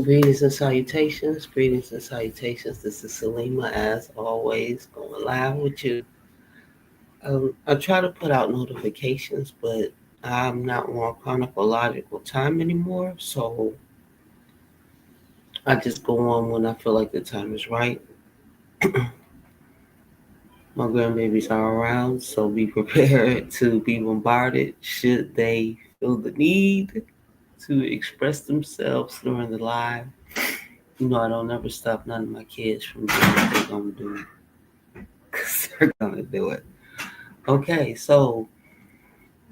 Greetings and salutations. Greetings and salutations. This is Salima, as always, going live with you. I try to put out notifications, but I'm not on chronological time anymore, so I just go on when I feel like the time is right. My grandbabies are around, so be prepared to be bombarded should they feel the need to express themselves during the live. You know, I don't ever stop none of my kids from doing what they're going to do because they're going to do it. Okay, so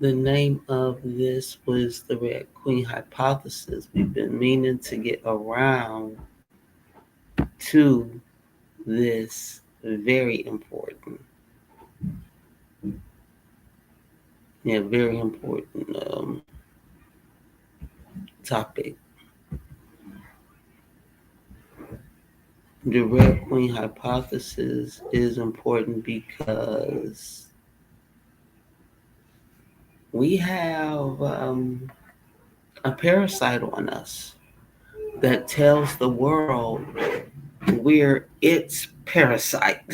the name of this was the Red Queen hypothesis. We've been meaning to get around to this very important, very important topic. The Red Queen hypothesis is important because we have a parasite on us that tells the world we're its parasite.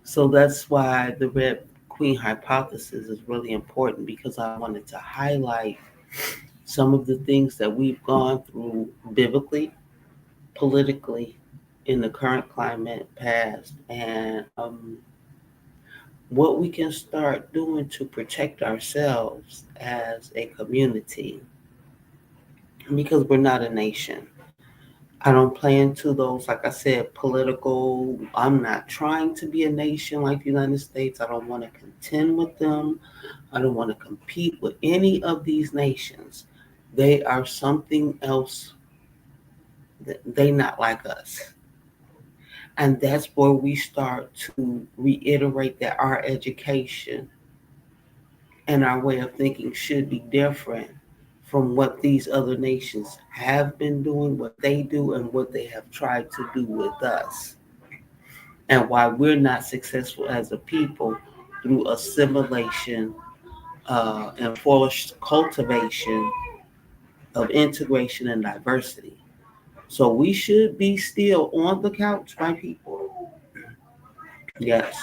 So that's why the Red Queen hypothesis is really important, because I wanted to highlight some of the things that we've gone through biblically, politically, in the current climate past, and what we can start doing to protect ourselves as a community, because we're not a nation. I don't play into those, like I said, political. I'm not trying to be a nation like the United States. I don't want to contend with them. I don't want to compete with any of these nations. They are something else. They not like us. And that's where we start to reiterate that our education and our way of thinking should be different from what these other nations have been doing, what they do, and what they have tried to do with us. And why we're not successful as a people through assimilation and forced cultivation of integration and diversity. So we should be still on the couch, my people. Yes,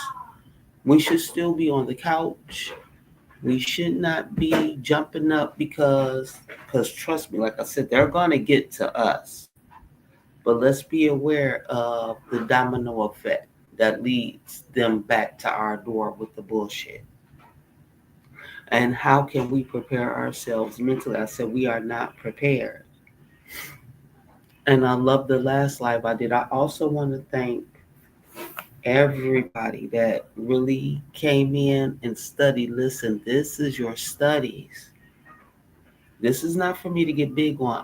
we should still be on the couch. We should not be jumping up because trust me, like I said, they're gonna get to us. But let's be aware of the domino effect that leads them back to our door with the bullshit. And how can we prepare ourselves mentally? I said we are not prepared. And I love the last live I did. I also want to thank everybody that really came in and studied. Listen, this is your studies. This is not for me to get big on.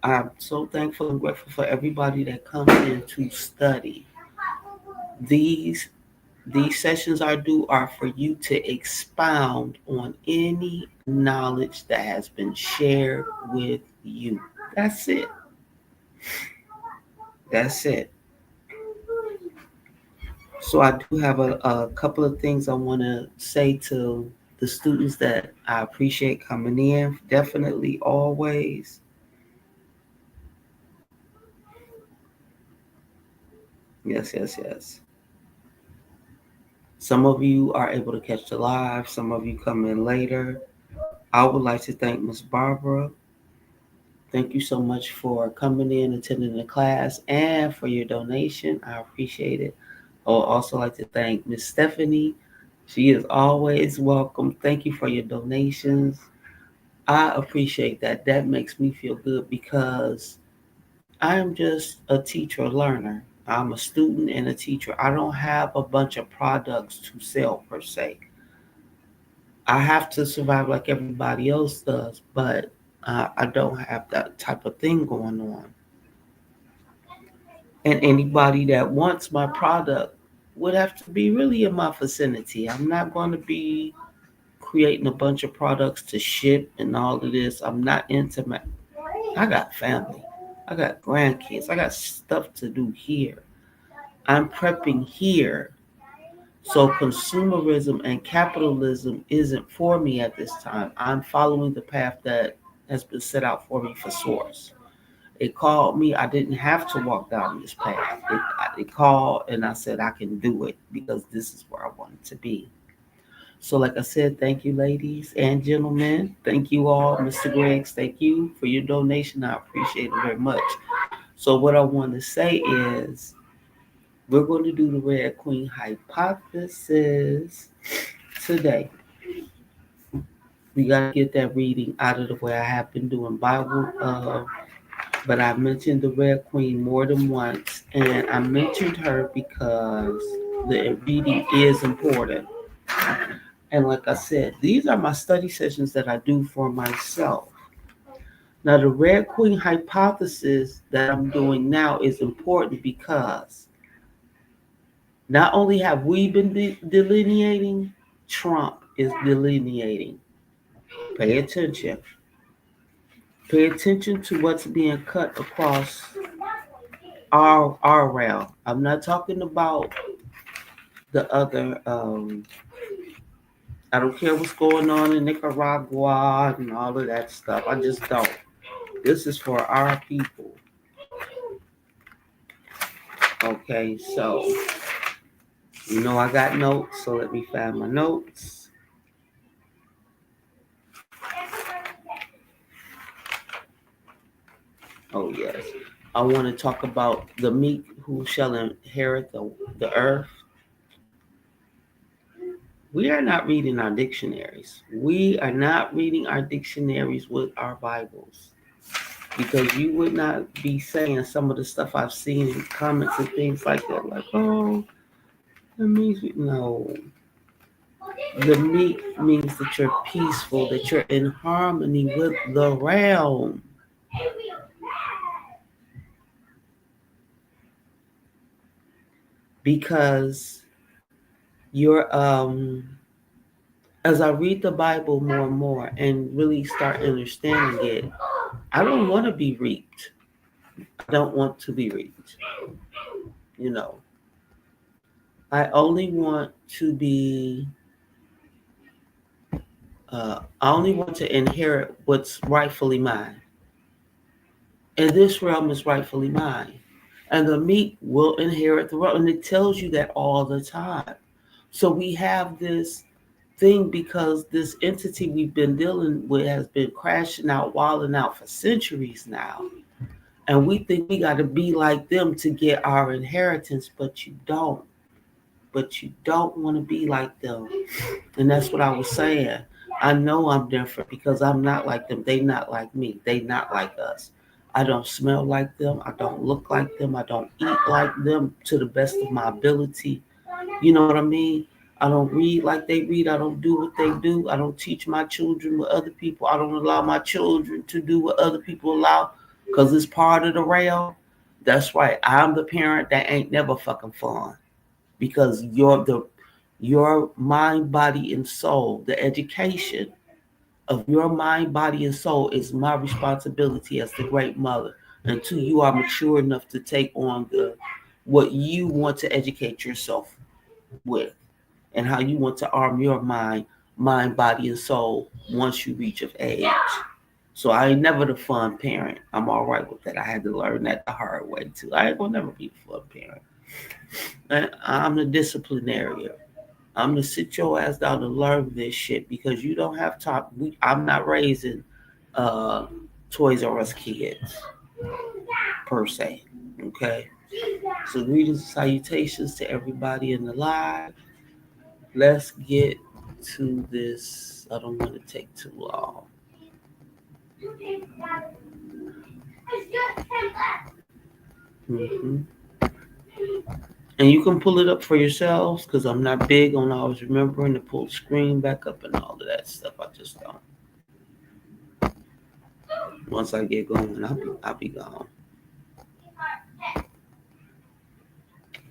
I'm so thankful and grateful for everybody that comes in to study. These these sessions are for you to expound on any knowledge that has been shared with you. That's it. That's it. So I do have a couple of things I want to say to the students that I appreciate coming in. Definitely, always. Yes, yes, yes. Some of you are able to catch the live. Some of you come in later. I would like to thank Miss Barbara. Thank you so much for coming in, attending the class, and for your donation. I appreciate it. I would also like to thank Miss Stephanie. She is always welcome. Thank you for your donations. I appreciate that. That makes me feel good because I am just a teacher, learner. I'm a student and a teacher. I don't have a bunch of products to sell per se. I have to survive like everybody else does, but I don't have that type of thing going on. And anybody that wants my product would have to be really in my vicinity. I'm not going to be creating a bunch of products to ship and all of this. I'm not into my. I got family. I got grandkids. I got stuff to do here. I'm prepping here. So consumerism and capitalism isn't for me at this time. I'm following the path that has been set out for me for source. It called me. I didn't have to walk down this path. It called, and I said I can do it because this is where I wanted to be. So, like I said, thank you, ladies and gentlemen. Thank you all, Mr. Griggs. Thank you for your donation. I appreciate it very much. So, what I want to say is, we're going to do the Red Queen hypothesis today. We got to get that reading out of the way. I have been doing Bible, but I mentioned the Red Queen more than once, and I mentioned her because the reading is important. And like I said, these are my study sessions that I do for myself. Now, the Red Queen hypothesis that I'm doing now is important because not only have we been delineating, Trump is delineating. Pay attention. Pay attention to what's being cut across our realm. I'm not talking about the other. I don't care what's going on in Nicaragua and all of that stuff. I just don't. This is for our people. Okay, so I got notes, so let me find my notes. Oh yes. I want to talk about the meek who shall inherit the earth. We are not reading our dictionaries. We are not reading our dictionaries with our Bibles. Because you would not be saying some of the stuff I've seen in comments and things like that. Like, oh, that means no. The meek means that you're peaceful, that you're in harmony with the realm. Because you're as I read the Bible more and more and really start understanding it, I don't want to be reaped. I don't want to be reaped. You know, I only want to be I only want to inherit what's rightfully mine. And this realm is rightfully mine. And the meek will inherit the realm. And it tells you that all the time. So we have this thing because this entity we've been dealing with has been crashing out, wilding out for centuries now. And we think we got to be like them to get our inheritance, but you don't. But you don't want to be like them. And that's what I was saying. I know I'm different because I'm not like them. They not like me. They not like us. I don't smell like them. I don't look like them. I don't eat like them to the best of my ability. You know what I mean? I don't read like they read. I don't do what they do. I don't teach my children what other people. I don't allow my children to do what other people allow because it's part of the rail. That's right. I'm the parent that ain't never fucking fun because your mind, body, and soul, the education of your mind, body, and soul is my responsibility as the great mother until you are mature enough to take on what you want to educate yourself with and how you want to arm your mind, body, and soul once you reach of age. So I ain't never the fun parent. I'm all right with that. I had to learn that the hard way too. I ain't gonna never be the fun parent. I'm the disciplinarian. I'm gonna sit your ass down and learn this shit because you don't have time. I'm not raising uh, Toys R Us kids per se. Okay. So greetings and salutations to everybody in the live. Let's get to this. I don't want to take too long. Mm-hmm. And you can pull it up for yourselves because I'm not big on always remembering to pull the screen back up and all of that stuff. I just don't. Once I get going, I'll be gone.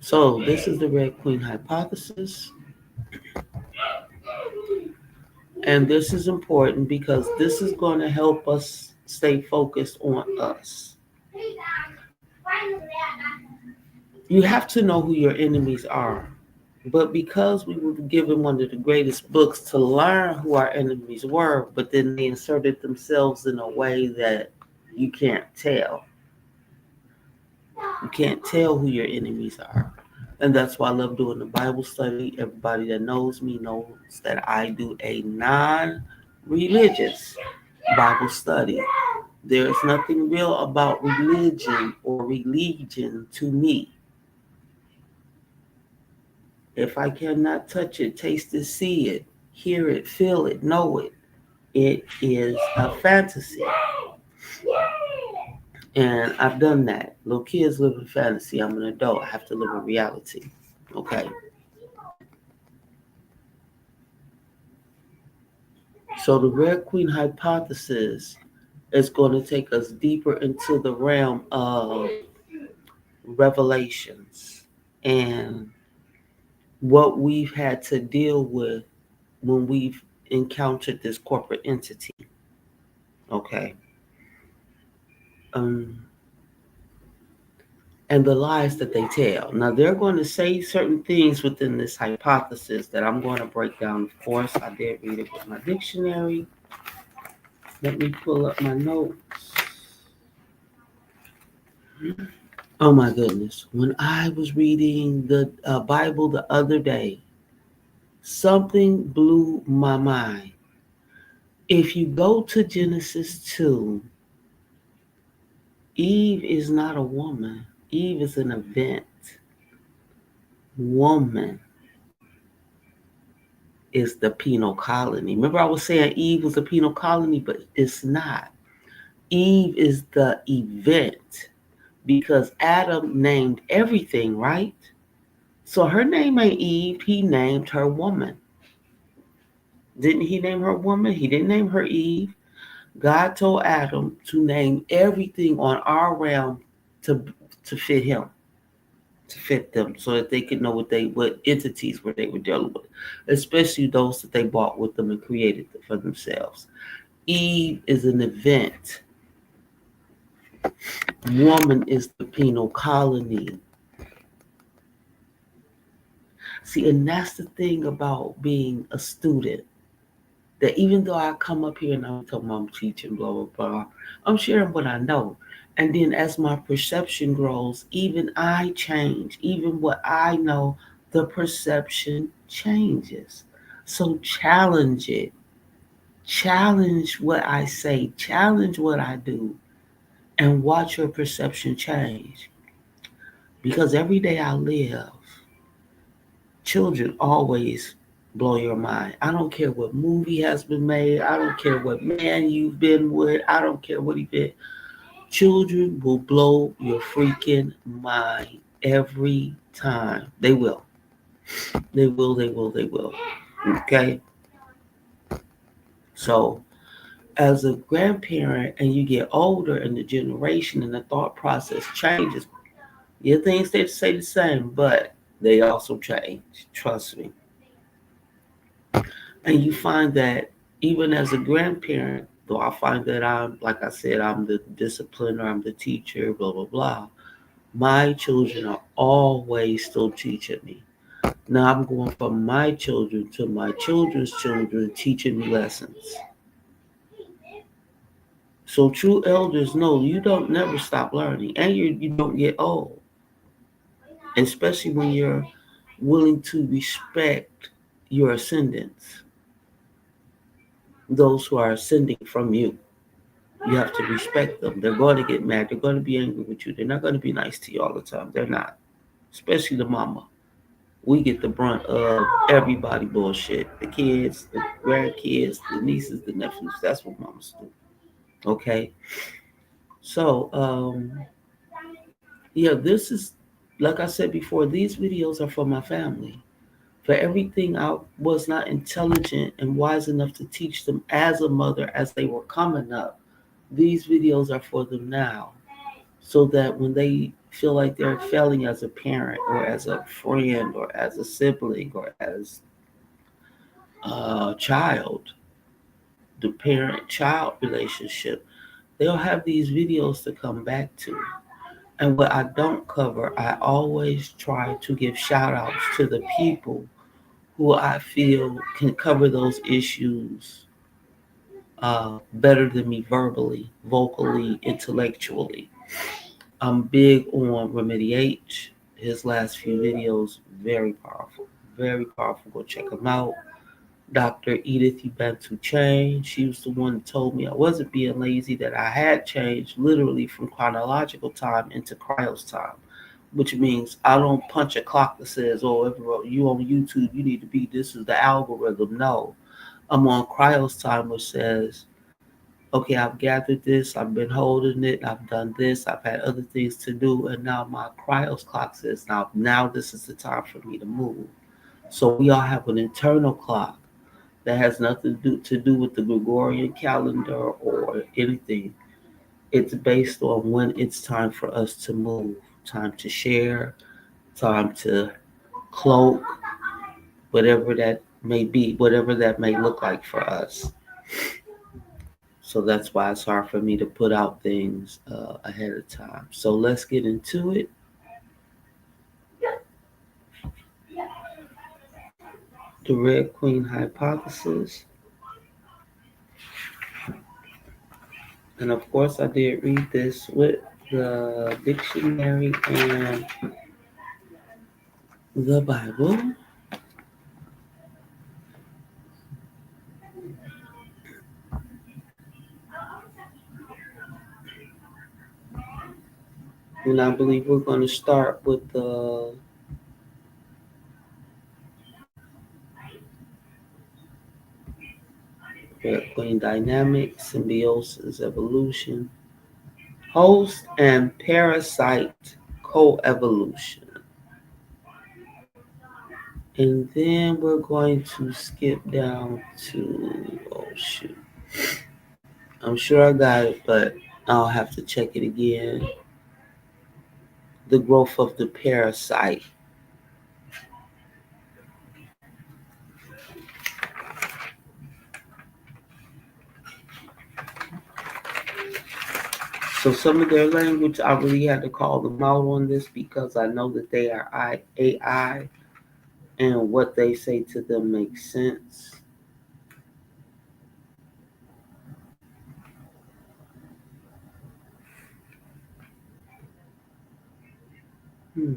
So this is the Red Queen hypothesis. And this is important because this is going to help us stay focused on us. You have to know who your enemies are. But because we were given one of the greatest books to learn who our enemies were, but then they inserted themselves in a way that you can't tell. You can't tell who your enemies are. And that's why I love doing the Bible study. Everybody that knows me knows that I do a non religious Bible study. There's nothing real about religion or religion to me. If I cannot touch it, taste it, see it, hear it, feel it, know it, it is a fantasy. And I've done that. Little kids live in fantasy. I'm an adult. I have to live in reality. Okay. So the Red Queen hypothesis is going to take us deeper into the realm of revelations and what we've had to deal with when we've encountered this corporate entity. Okay. Um, and the lies that they tell. Now, they're going to say certain things within this hypothesis that I'm going to break down. Of course, I did read it with my dictionary. Let me pull up my notes. Oh my goodness. When I was reading the Bible the other day, something blew my mind. If you go to Genesis 2, Eve is not a woman, Eve is an event. Woman is the penal colony. Remember, I was saying Eve was a penal colony, but it's not. Eve is the event because Adam named everything, right? So her name ain't Eve, he named her woman. Didn't he name her woman? He didn't name her Eve. God told Adam to name everything on our realm to to fit him, to fit them, so that they could know what entities were they were dealing with, especially those that they bought with them and created for themselves. Eve is an event. Woman is the penal colony. See, and that's the thing about being a student. That even though I come up here and I'm talking about I'm teaching, blah, blah, blah, I'm sharing what I know. And then as my perception grows, even I change. Even what I know, the perception changes. So challenge it. Challenge what I say. Challenge what I do. And watch your perception change. Because every day I live, children always blow your mind. I don't care what movie has been made. I don't care what man you've been with. I don't care what he did. Children will blow your freaking mind every time. They will. They will, they will, they will. Okay? So, as a grandparent and you get older and the generation and the thought process changes, your things they say the same, but they also change. Trust me. And you find that even as a grandparent, though I find that I'm, like I said, I'm the discipliner, I'm the teacher, blah, blah, blah, my children are always still teaching me. Now I'm going from my children to my children's children teaching me lessons. So true elders know you don't never stop learning and you don't get old, especially when you're willing to respect your ascendants, those who are ascending from you. You have to respect them. They're going to get mad. They're going to be angry with you. They're not going to be nice to you all the time. They're not. Especially the mama. We get the brunt of everybody bullshit. The kids, the grandkids, the nieces, the nephews. That's what mamas do. Okay? So, yeah, this is, like I said before, these videos are for my family. For everything I was not intelligent and wise enough to teach them as a mother as they were coming up. These videos are for them now, so that when they feel like they're failing as a parent or as a friend or as a sibling or as a child, the parent child relationship, they'll have these videos to come back to. And what I don't cover, I always try to give shout outs to the people who I feel can cover those issues better than me verbally, vocally, intellectually. I'm big on Remedy H. His last few videos, very powerful. Very powerful. Go check them out. Dr. Edith Ubantu changed. She was the one that told me I wasn't being lazy, that I had changed literally from chronological time into Cryos time, which means I don't punch a clock that says, oh, if you on YouTube, you need to be, this is the algorithm. No, I'm on Cryos time, which says, okay, I've gathered this, I've been holding it, I've done this, I've had other things to do, and now my Cryos clock says, now this is the time for me to move. So we all have an internal clock that has nothing to do with the Gregorian calendar or anything. It's based on when it's time for us to move, time to share, time to cloak, whatever that may be, whatever that may look like for us. So that's why it's hard for me to put out things ahead of time. So let's get into it. The Red Queen hypothesis. And of course, I did read this with the dictionary and the Bible. And I believe we're going to start with the Red Queen dynamic, symbiosis, evolution, host and parasite coevolution. And then we're going to skip down to, oh shoot, I'm sure I got it, but I'll have to check it again. The growth of the parasite. So some of their language, I really had to call them out on this because I know that they are AI and what they say to them makes sense. Hmm.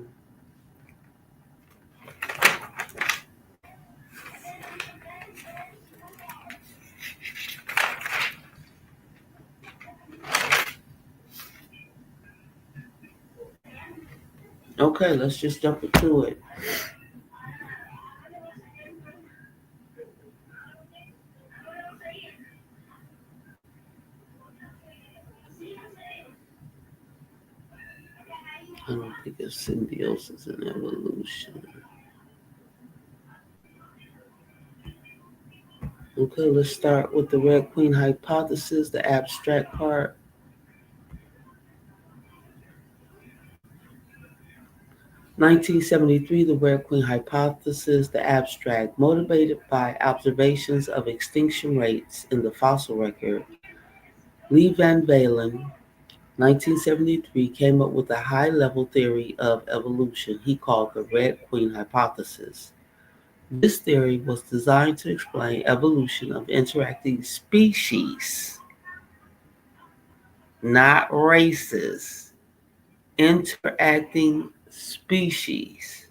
Okay, let's just jump into it. I don't think it's symbiosis and evolution. Okay, let's start with the Red Queen hypothesis, the abstract part. 1973, the Red Queen hypothesis, the abstract, motivated by observations of extinction rates in the fossil record. Lee Van Valen, 1973, came up with a high-level theory of evolution he called the Red Queen hypothesis. This theory was designed to explain evolution of interacting species, not races, interacting species.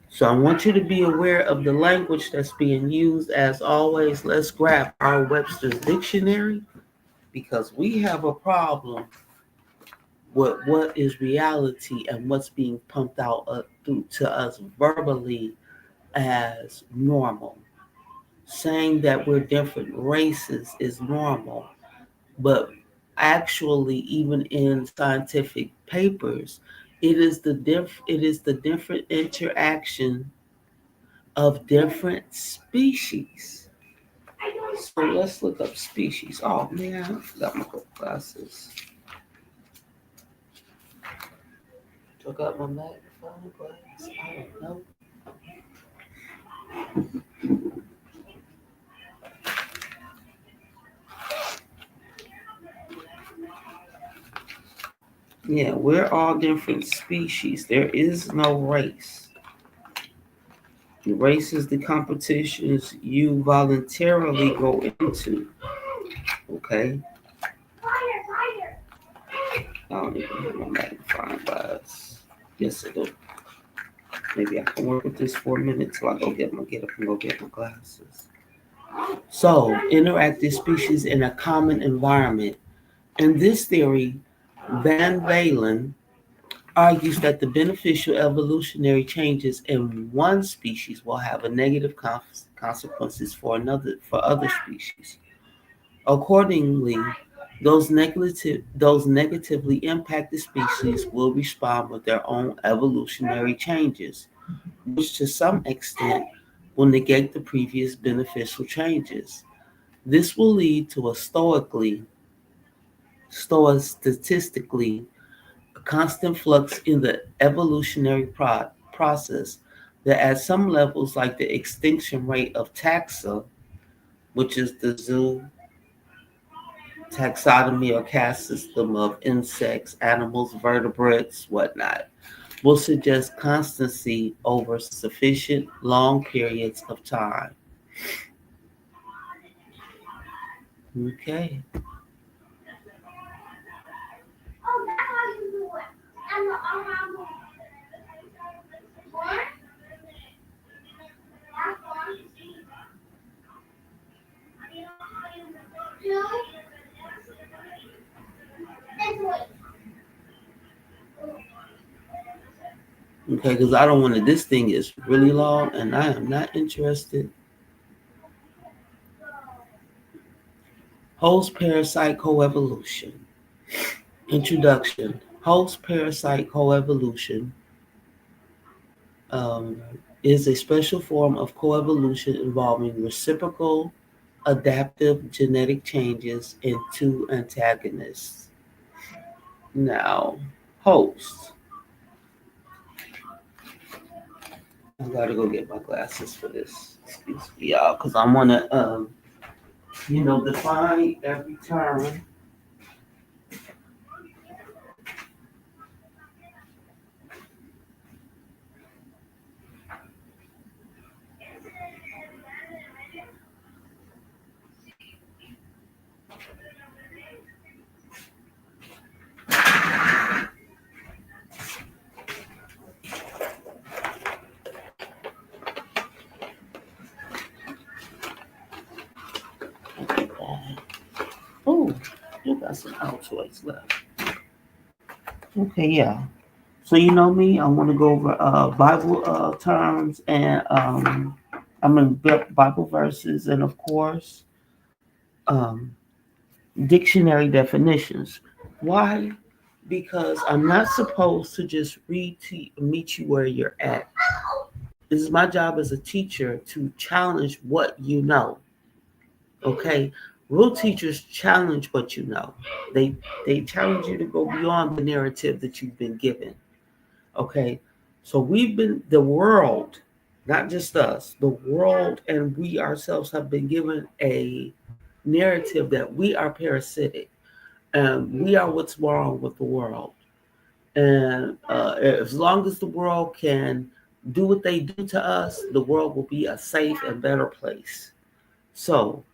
So I want you to be aware of the language that's being used. As always, let's grab our Webster's dictionary because we have a problem with what is reality and what's being pumped out through to us verbally as normal. Saying that we're different races is normal, but actually, even in scientific papers, it is the different interaction of different species. So let's look up species. Oh man, I forgot my glasses. Took out my magnifying glass. I don't know. Yeah, we're all different species. There is no race. The race is the competitions you voluntarily go into. Okay? I don't even have my magnifying glass. Yes, it'll. Maybe I can work with this for a minute till I get up and go get my glasses. So, interactive species in a common environment. In this theory, Van Valen argues that the beneficial evolutionary changes in one species will have a negative consequences for other species. Accordingly, those negatively impacted species will respond with their own evolutionary changes, which to some extent will negate the previous beneficial changes. This will lead to a statistically a constant flux in the evolutionary process that at some levels, like the extinction rate of taxa, which is the zoo taxonomy or caste system of insects, animals, vertebrates, whatnot, will suggest constancy over sufficient long periods of time. Okay. Okay, because I don't want to. This thing is really long, and I am not interested. Host parasite coevolution. Introduction. Host parasite coevolution um, is a special form of coevolution involving reciprocal adaptive genetic changes in two antagonists. Now, host. I gotta go get my glasses for this. Excuse me, y'all, because I want to, define every term. Oh, you got some Altoids left. Okay, yeah. So you know me, I want to go over Bible terms and Bible verses and of course um, dictionary definitions. Why? Because I'm not supposed to just meet you where you're at. This is my job as a teacher to challenge what you know. Okay, real teachers challenge what you know. They challenge you to go beyond the narrative that you've been given. Okay, so the world, not just us, the world and we ourselves have been given a narrative that we are parasitic and we are what's wrong with the world. And as long as the world can do what they do to us, the world will be a safe and better place. So,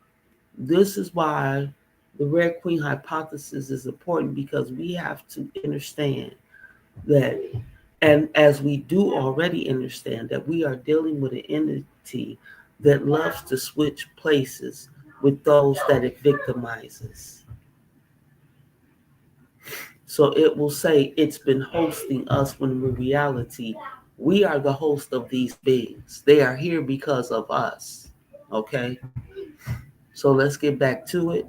this is why the Red Queen hypothesis is important because we have to understand that, and as we do already understand, that we are dealing with an entity that loves to switch places with those that it victimizes. So it will say it's been hosting us when in reality, we are the host of these beings. They are here because of us. Okay? So let's get back to it.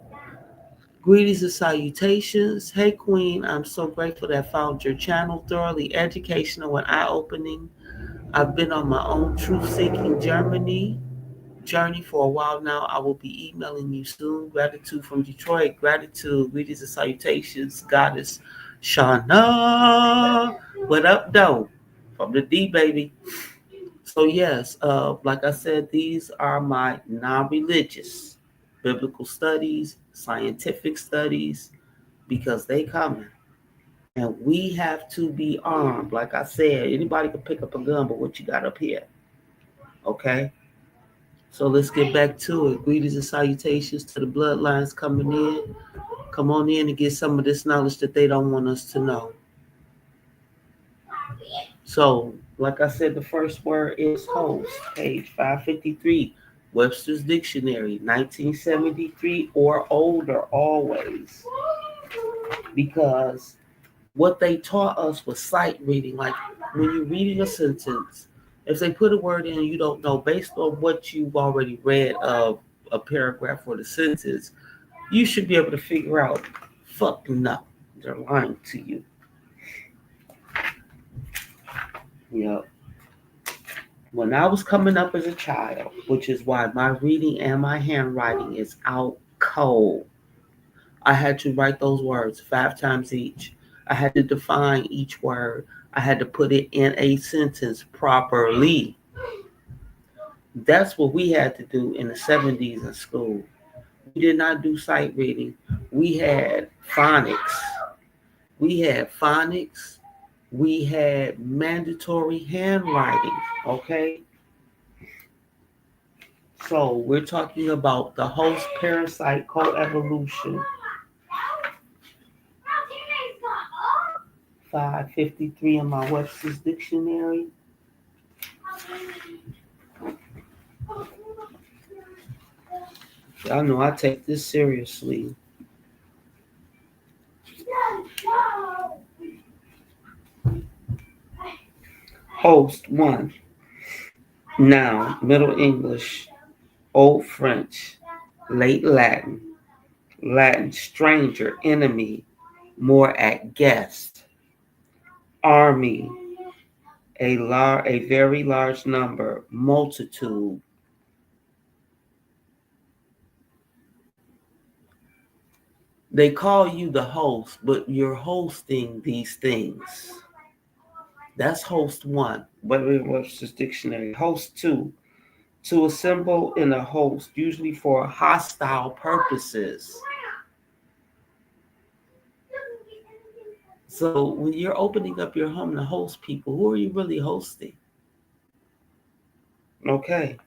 Greetings and salutations. Hey, Queen, I'm so grateful that I found your channel thoroughly educational and eye opening. I've been on my own truth seeking journey for a while now. I will be emailing you soon. Gratitude from Detroit. Gratitude. Greetings and salutations. Goddess Shauna. What up, though? From the D, baby. So, yes, like I said, these are my non religious biblical studies, scientific studies, because they coming. And we have to be armed. Like I said, anybody can pick up a gun, but what you got up here? Okay? So let's get back to it. Greetings and salutations to the bloodlines coming in. Come on in and get some of this knowledge that they don't want us to know. So, like I said, the first word is host, page 553, Webster's Dictionary, 1973 or older, always. Because what they taught us was sight reading. Like when you're reading a sentence, if they put a word in and you don't know, based on what you've already read of a paragraph or the sentence, you should be able to figure out, fuck no, they're lying to you. Yep. When I was coming up as a child, which is why my reading and my handwriting is out cold, I had to write those words 5 times each. I had to define each word. I had to put it in a sentence properly. That's what we had to do in the 70s in school. We did not do sight reading. We had phonics. We had phonics. We had mandatory handwriting. Okay? So we're talking about the host parasite coevolution. 553 in my Webster's Dictionary. Y'all know I take this seriously. Host 1. Noun, Middle English, Old French, Late Latin, Latin, stranger, enemy, more at guest. Army, a very large number, multitude. They call you the host, but you're hosting these things. That's host 1. Webster's Dictionary. Host 2. To assemble in a host, usually for hostile purposes. So when you're opening up your home to host people, who are you really hosting? Okay.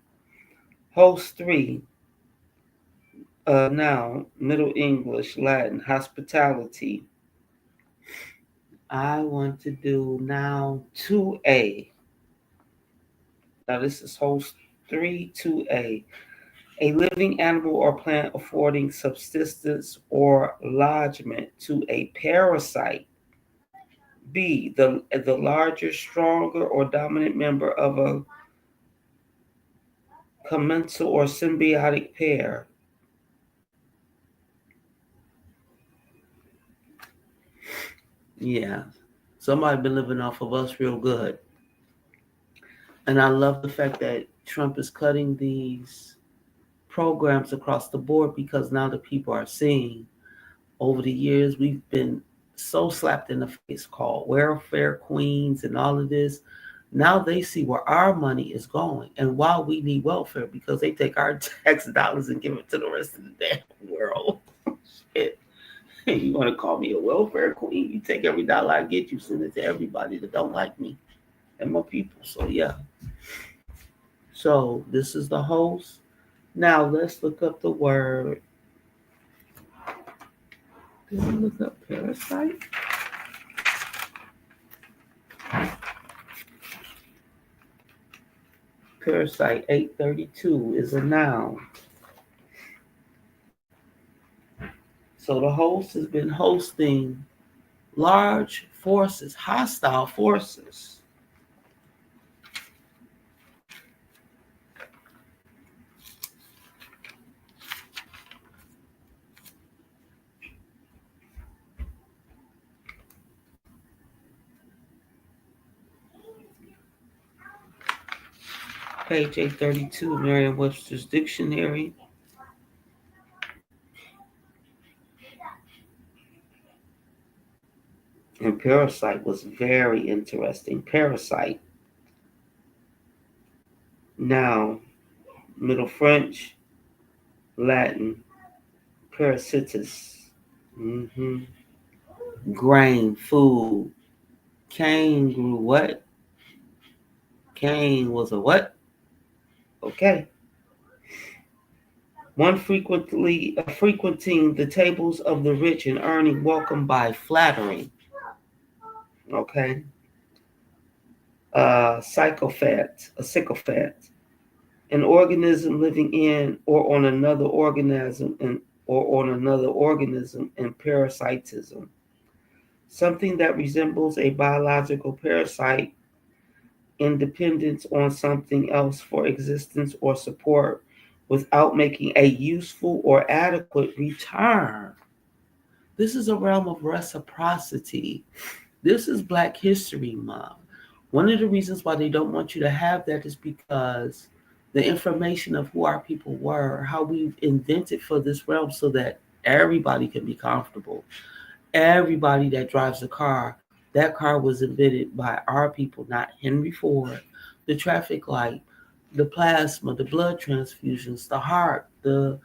Host 3. Now, Middle English, Latin, hospitality. I want to do now 2A. Now this is host 3, 2A. A living animal or plant affording subsistence or lodgment to a parasite. B, the larger, stronger, or dominant member of a commensal or symbiotic pair. Yeah, somebody been living off of us real good. And I love the fact that Trump is cutting these programs across the board because now the people are seeing over the years we've been so slapped in the face called welfare queens and all of this. Now they see where our money is going and why we need welfare because they take our tax dollars and give it to the rest of the damn world. Shit. You want to call me a welfare queen? You take every dollar I get, you send it to everybody that don't like me and my people. So yeah. So this is the host. Now let's look up the word. Did I look up parasite? Parasite 832 is a noun. So the host has been hosting large forces, hostile forces. Page 832, Merriam-Webster's Dictionary. And parasite was very interesting. Parasite. Now, Middle French, Latin, parasitus. Mm-hmm. Grain, food. Cain grew what? Cain was a what? Okay. One frequently frequenting the tables of the rich and earning welcome by flattering. Okay, a sycophant, an organism living in or on another organism in parasitism, something that resembles a biological parasite in dependence on something else for existence or support without making a useful or adequate return. This is a realm of reciprocity. This is Black History Month. One of the reasons why they don't want you to have that is because the information of who our people were, how we've invented for this realm so that everybody can be comfortable. Everybody that drives a car, that car was invented by our people, not Henry Ford. The traffic light, the plasma, the blood transfusions, the heart, the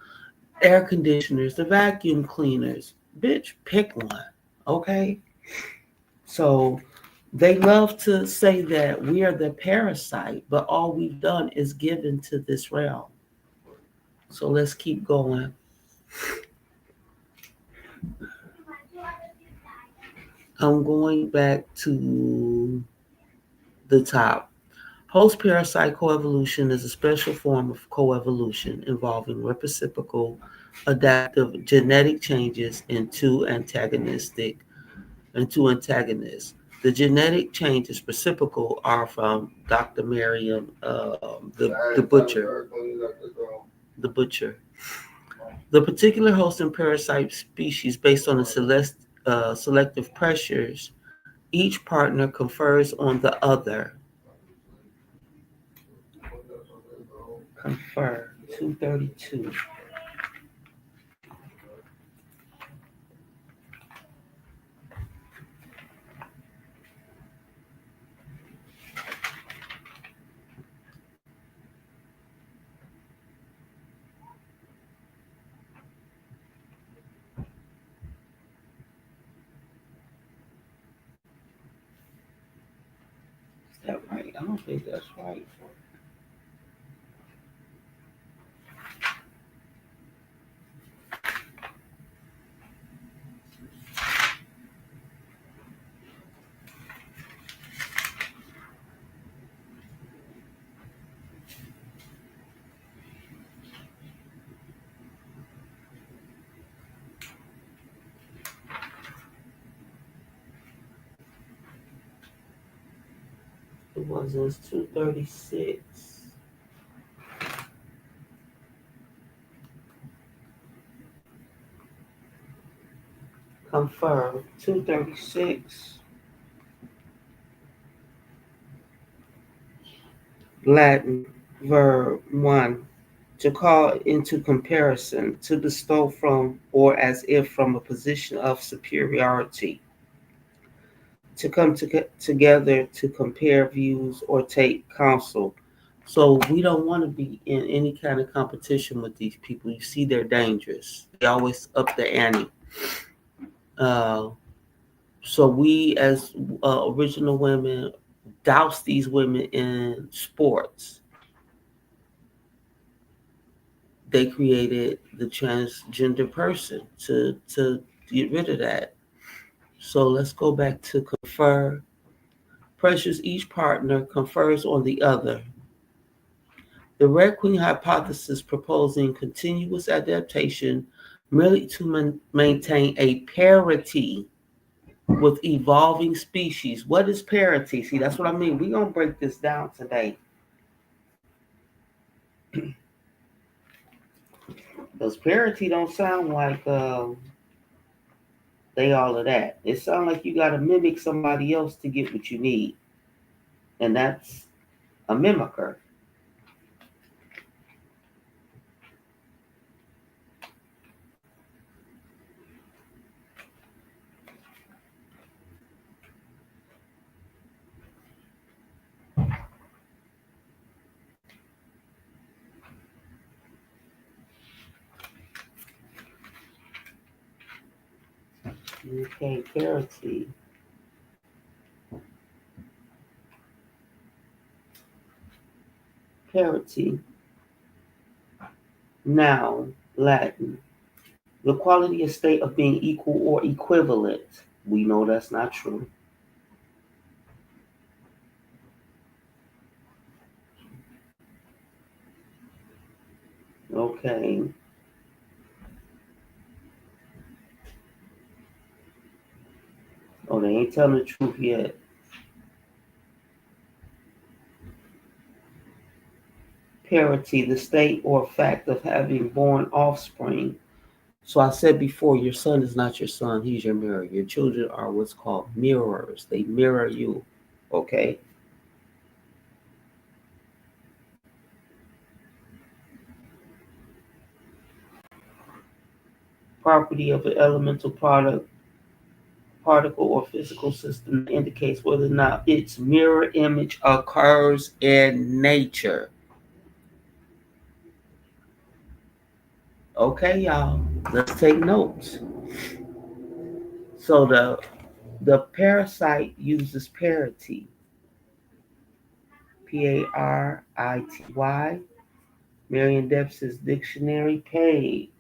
air conditioners, the vacuum cleaners. Bitch, pick one. Okay? So they love to say that we are the parasite, but all we've done is given to this realm. So let's keep going. I'm going back to the top. Post parasite coevolution is a special form of coevolution involving reciprocal adaptive genetic changes in two antagonists. The genetic changes reciprocal are from Dr. Merriam, the butcher. The butcher. The particular host and parasite species, based on the selective pressures, each partner confers on the other. Confer 232. Is that right? I don't think that's right. It was 236. Confer 236. Latin verb 1. To call into comparison, to bestow from or as if from a position of superiority. To come together to compare views or take counsel. So we don't want to be in any kind of competition with these people. You see, they're dangerous. They always up the ante. Uh, so we, as original women, douse these women in sports. They created the transgender person to get rid of that. So let's go back to confer. Pressures each partner confers on the other. The Red Queen hypothesis proposing continuous adaptation merely to maintain a parity with evolving species. What is parity? See, that's what I mean. We're going to break this down today. Because parity don't sound like they all of that. It sounds like you got to mimic somebody else to get what you need. And that's a mimicker. Okay, parity. Parity. Noun. Latin. The quality or state of being equal or equivalent. We know that's not true. Okay. Oh, they ain't telling the truth yet. Parity, the state or fact of having born offspring. So I said before, your son is not your son, he's your mirror. Your children are what's called mirrors. They mirror you. Okay? Property of an elemental product, particle, or physical system that indicates whether or not its mirror image occurs in nature. Okay, y'all, let's take notes. So the parasite uses parity, Parity. Merriam-Webster's dictionary page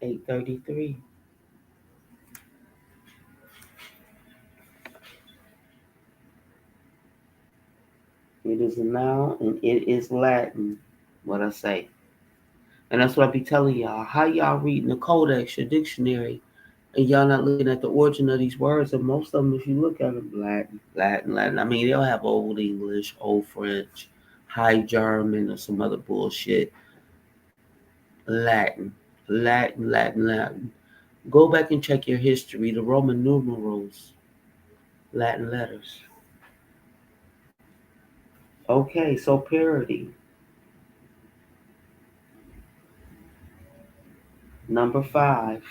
833. It is a noun and it is Latin. What I say. And that's what I be telling y'all. How y'all reading the codex, your dictionary, and y'all not looking at the origin of these words? And most of them, if you look at them, Latin. I mean, they'll have Old English, Old French, High German, or some other bullshit. Latin, Latin. Go back and check your history. The Roman numerals, Latin letters. Okay, so parity. Number 5.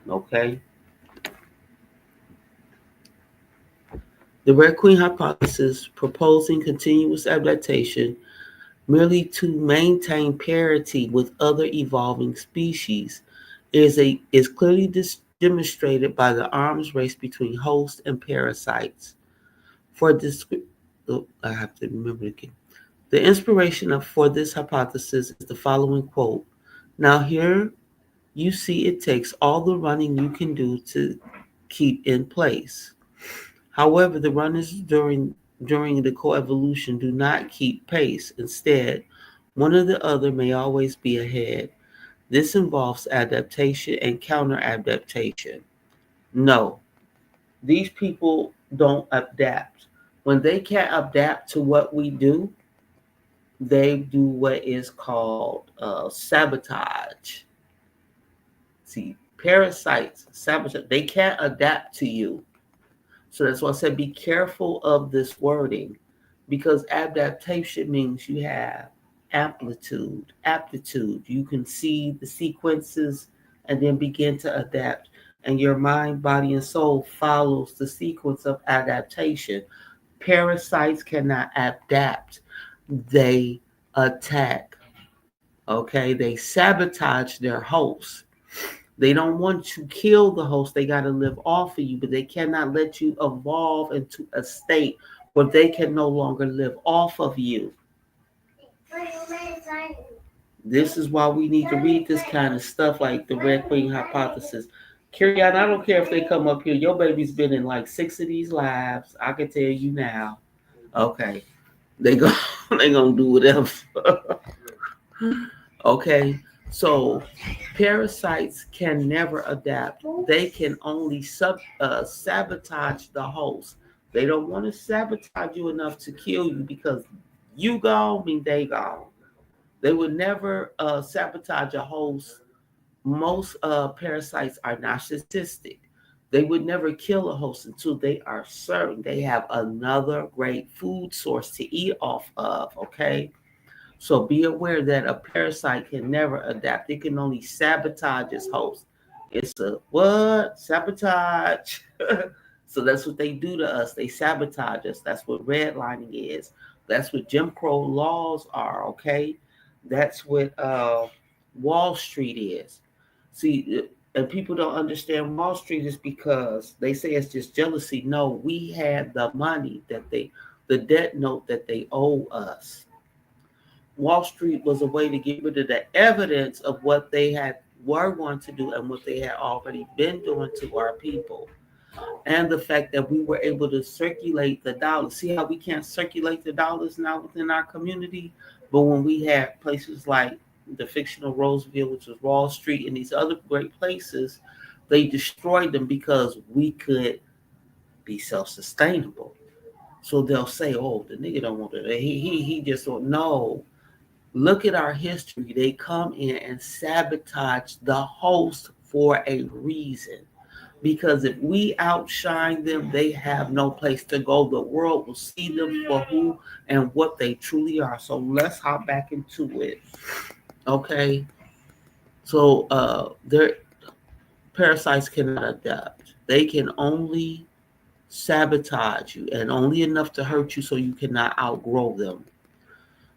Okay. The Red Queen hypothesis, proposing continuous adaptation merely to maintain parity with other evolving species, is clearly demonstrated by the arms race between host and parasites. For this, I have to remember again. The inspiration for this hypothesis is the following quote. Now here you see it takes all the running you can do to keep in place. However, the runners during the coevolution do not keep pace. Instead, one or the other may always be ahead. This involves adaptation and counter adaptation. No, these people don't adapt. When they can't adapt to what we do, they do what is called sabotage. See, parasites, sabotage, they can't adapt to you. So that's why I said be careful of this wording because adaptation means you have amplitude, aptitude. You can see the sequences and then begin to adapt. And your mind, body, and soul follows the sequence of adaptation. Parasites cannot adapt, they attack. Okay, they sabotage their host. They don't want to kill the host. They got to live off of you, but they cannot let you evolve into a state where they can no longer live off of you. This is why we need to read this kind of stuff like the Red Queen hypothesis. Carry on. I don't care if they come up here. Your baby's been in like 6 of these labs. I can tell you now. Okay. They go they gonna do whatever. Okay, so parasites can never adapt. They can only sabotage the host. They don't want to sabotage you enough to kill you because you gone mean they gone. They would never sabotage a host. Most parasites are narcissistic. They would never kill a host until they are certain they have another great food source to eat off of. Okay, so be aware that a parasite can never adapt. It can only sabotage its host. It's a what? Sabotage. So that's what they do to us. They sabotage us. That's what redlining is. That's what Jim Crow laws are, okay? That's what Wall Street is. See, And people don't understand Wall Street is because they say it's just jealousy. No, we had the money the debt note that they owe us. Wall Street was a way to get rid of the evidence of what they were going to do and what they had already been doing to our people. And the fact that we were able to circulate the dollars. See how we can't circulate the dollars now within our community? But when we had places like the fictional Roseville, which was Wall Street, and these other great places, they destroyed them because we could be self-sustainable. So they'll say, "Oh, the nigga don't want it. He just don't know." Look at our history. They come in and sabotage the host for a reason. Because if we outshine them, they have no place to go. The world will see them for who and what they truly are. So let's hop back into it. Okay. So their parasites cannot adapt. They can only sabotage you and only enough to hurt you so you cannot outgrow them.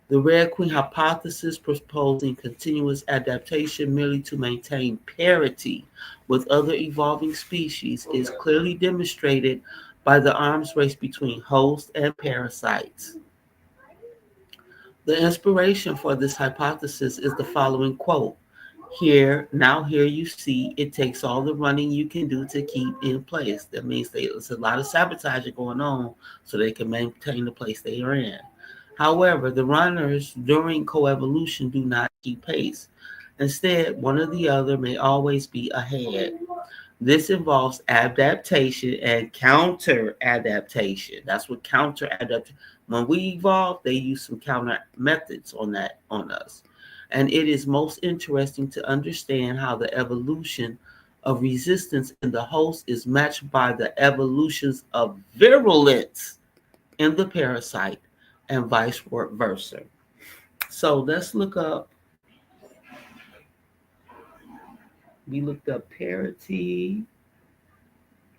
The Red Queen hypothesis, proposing continuous adaptation merely to maintain parity with other evolving species, is clearly demonstrated by the arms race between hosts and parasites. The inspiration for this hypothesis is the following quote: here you see it takes all the running you can do to keep in place. That means there's a lot of sabotaging going on so they can maintain the place they are in. However, the runners during coevolution do not keep pace. Instead, one or the other may always be ahead. This involves adaptation and counter adaptation. That's what counter adaptation. When we evolve, they use some counter methods on us. And it is most interesting to understand how the evolution of resistance in the host is matched by the evolutions of virulence in the parasite and vice versa. So let's look up. We looked up parity.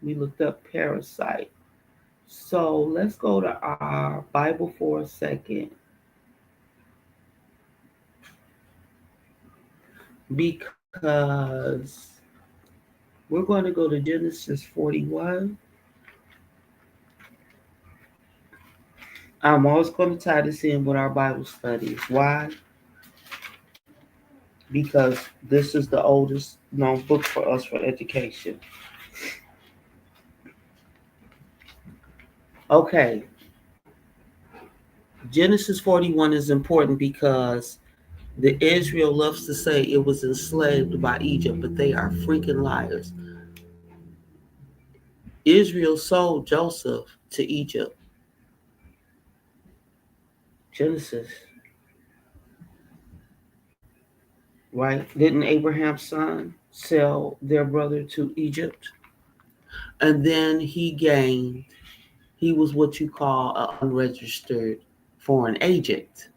We looked up parasite. So let's go to our Bible for a second because we're going to go to Genesis 41. I'm always going to tie this in with our Bible studies. Why? Because this is the oldest known book for us for education. Okay. Genesis 41 is important because the Israel loves to say it was enslaved by Egypt, but they are freaking liars. Israel sold Joseph to Egypt. Genesis. Right? Didn't Abraham's son sell their brother to Egypt? And then he was what you call an unregistered foreign agent.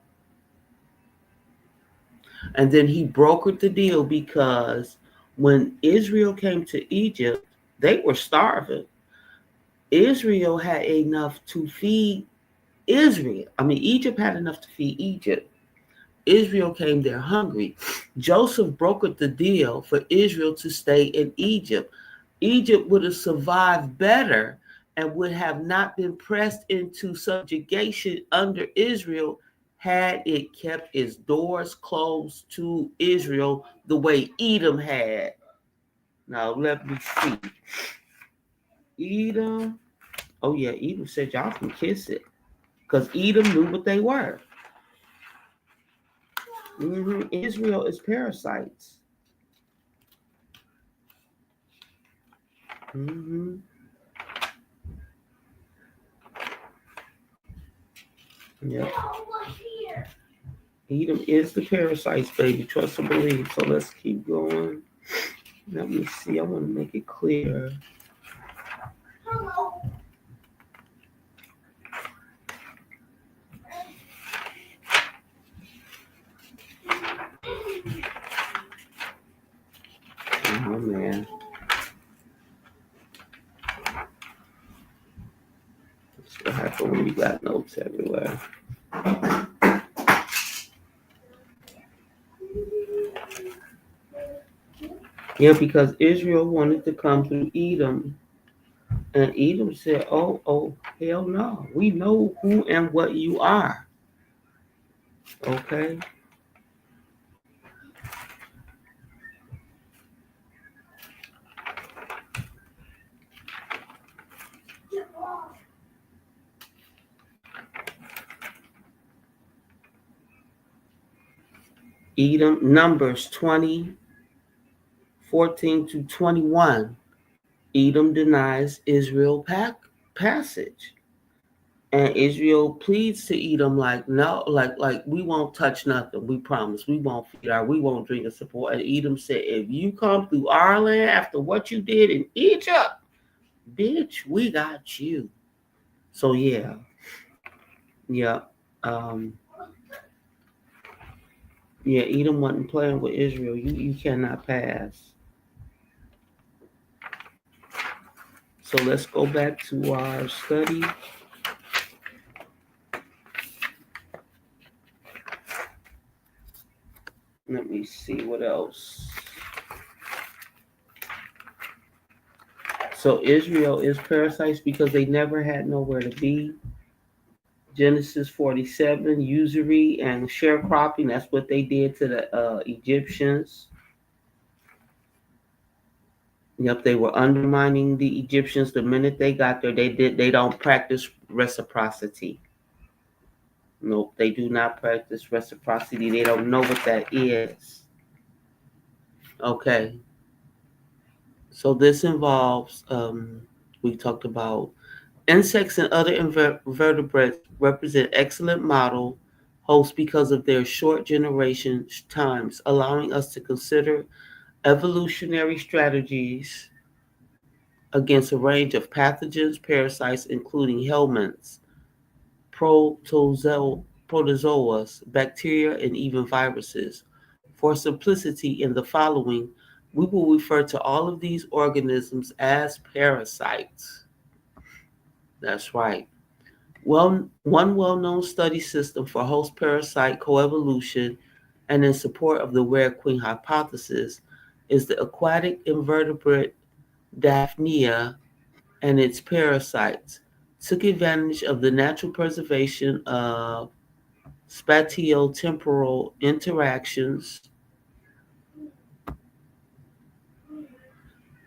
And then he brokered the deal because when Israel came to Egypt, they were starving. Israel had enough to feed Israel. I mean, Egypt had enough to feed Egypt. Israel came there hungry. Joseph brokered the deal for Israel to stay in Egypt. Egypt would have survived better and would have not been pressed into subjugation under Israel had it kept its doors closed to Israel the way Edom had. Now, let me see. Edom. Oh, yeah, Edom said y'all can kiss it because Edom knew what they were. Israel is parasites. Yeah. Edom is the parasites, baby. Trust and believe. So let's keep going. Let me see. I want to make it clear. Oh, man. That's what happens when you got notes everywhere. Yeah, because Israel wanted to come through Edom, and Edom said, "Oh, hell no! We know who and what you are." Okay, Edom, Numbers 20:14-21. Edom denies Israel passage. And Israel pleads to Edom like, no, like we won't touch nothing. We promise. We won't feed we won't drink and support. And Edom said, if you come through our land after what you did in Egypt, bitch, we got you. So yeah, um, yeah. Edom wasn't playing with Israel. You cannot pass. So let's go back to our study. Let me see what else. So Israel is parasites because they never had nowhere to be. Genesis 47, usury and sharecropping. That's what they did to the Egyptians. Yep, they were undermining the Egyptians the minute they got there. They don't practice reciprocity. Nope, they do not practice reciprocity. They don't know what that is. Okay, so this involves we talked about insects and other invertebrates represent excellent model hosts because of their short generation times, allowing us to consider evolutionary strategies against a range of pathogens, parasites, including helminths, protozoas, bacteria, and even viruses. For simplicity in the following, we will refer to all of these organisms as parasites. That's right. One well-known study system for host-parasite coevolution and in support of the rare queen hypothesis is the aquatic invertebrate Daphnia and its parasites took advantage of the natural preservation of spatiotemporal interactions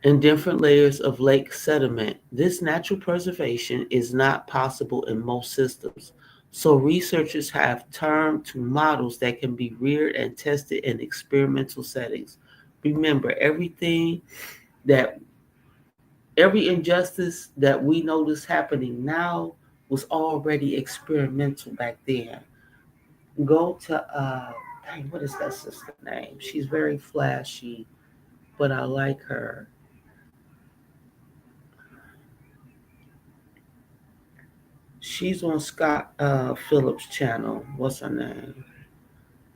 in different layers of lake sediment. This natural preservation is not possible in most systems. So researchers have turned to models that can be reared and tested in experimental settings. Remember, that every injustice that we notice happening now was already experimental back then. Go to dang, what is that sister name? She's very flashy, but I like her. She's on Scott Phillips' channel. What's her name?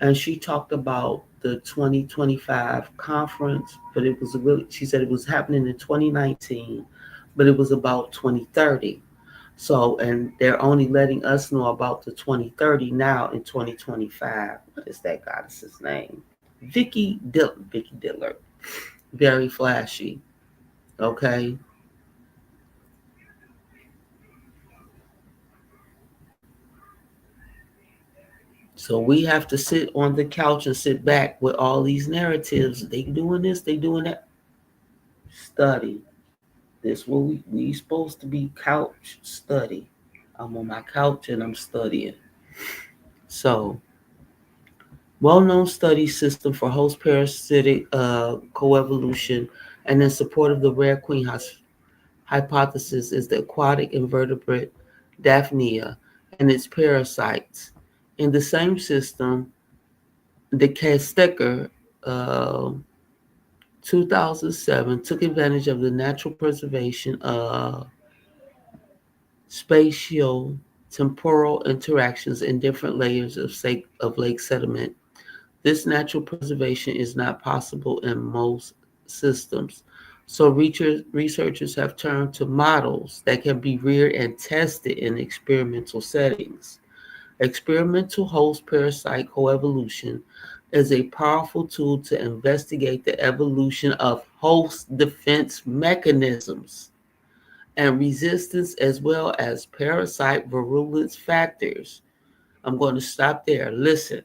And she talked about the 2025 conference, but it was really, she said it was happening in 2019, but it was about 2030. So, and they're only letting us know about the 2030 now in 2025. What is that goddess's name? Vicky Dillard. Very flashy. Okay. So we have to sit on the couch and sit back with all these narratives. They doing this, they doing that. Study. This what we supposed to be couch study. I'm on my couch and I'm studying. So well-known study system for host parasitic coevolution and in support of the rare queen hypothesis is the aquatic invertebrate Daphnia and its parasites. In the same system, the Castecker uh, 2007 took advantage of the natural preservation of spatial temporal interactions in different layers of lake sediment. This natural preservation is not possible in most systems. So researchers have turned to models that can be reared and tested in experimental settings. Experimental host parasite coevolution is a powerful tool to investigate the evolution of host defense mechanisms and resistance as well as parasite virulence factors. I'm going to stop there. Listen,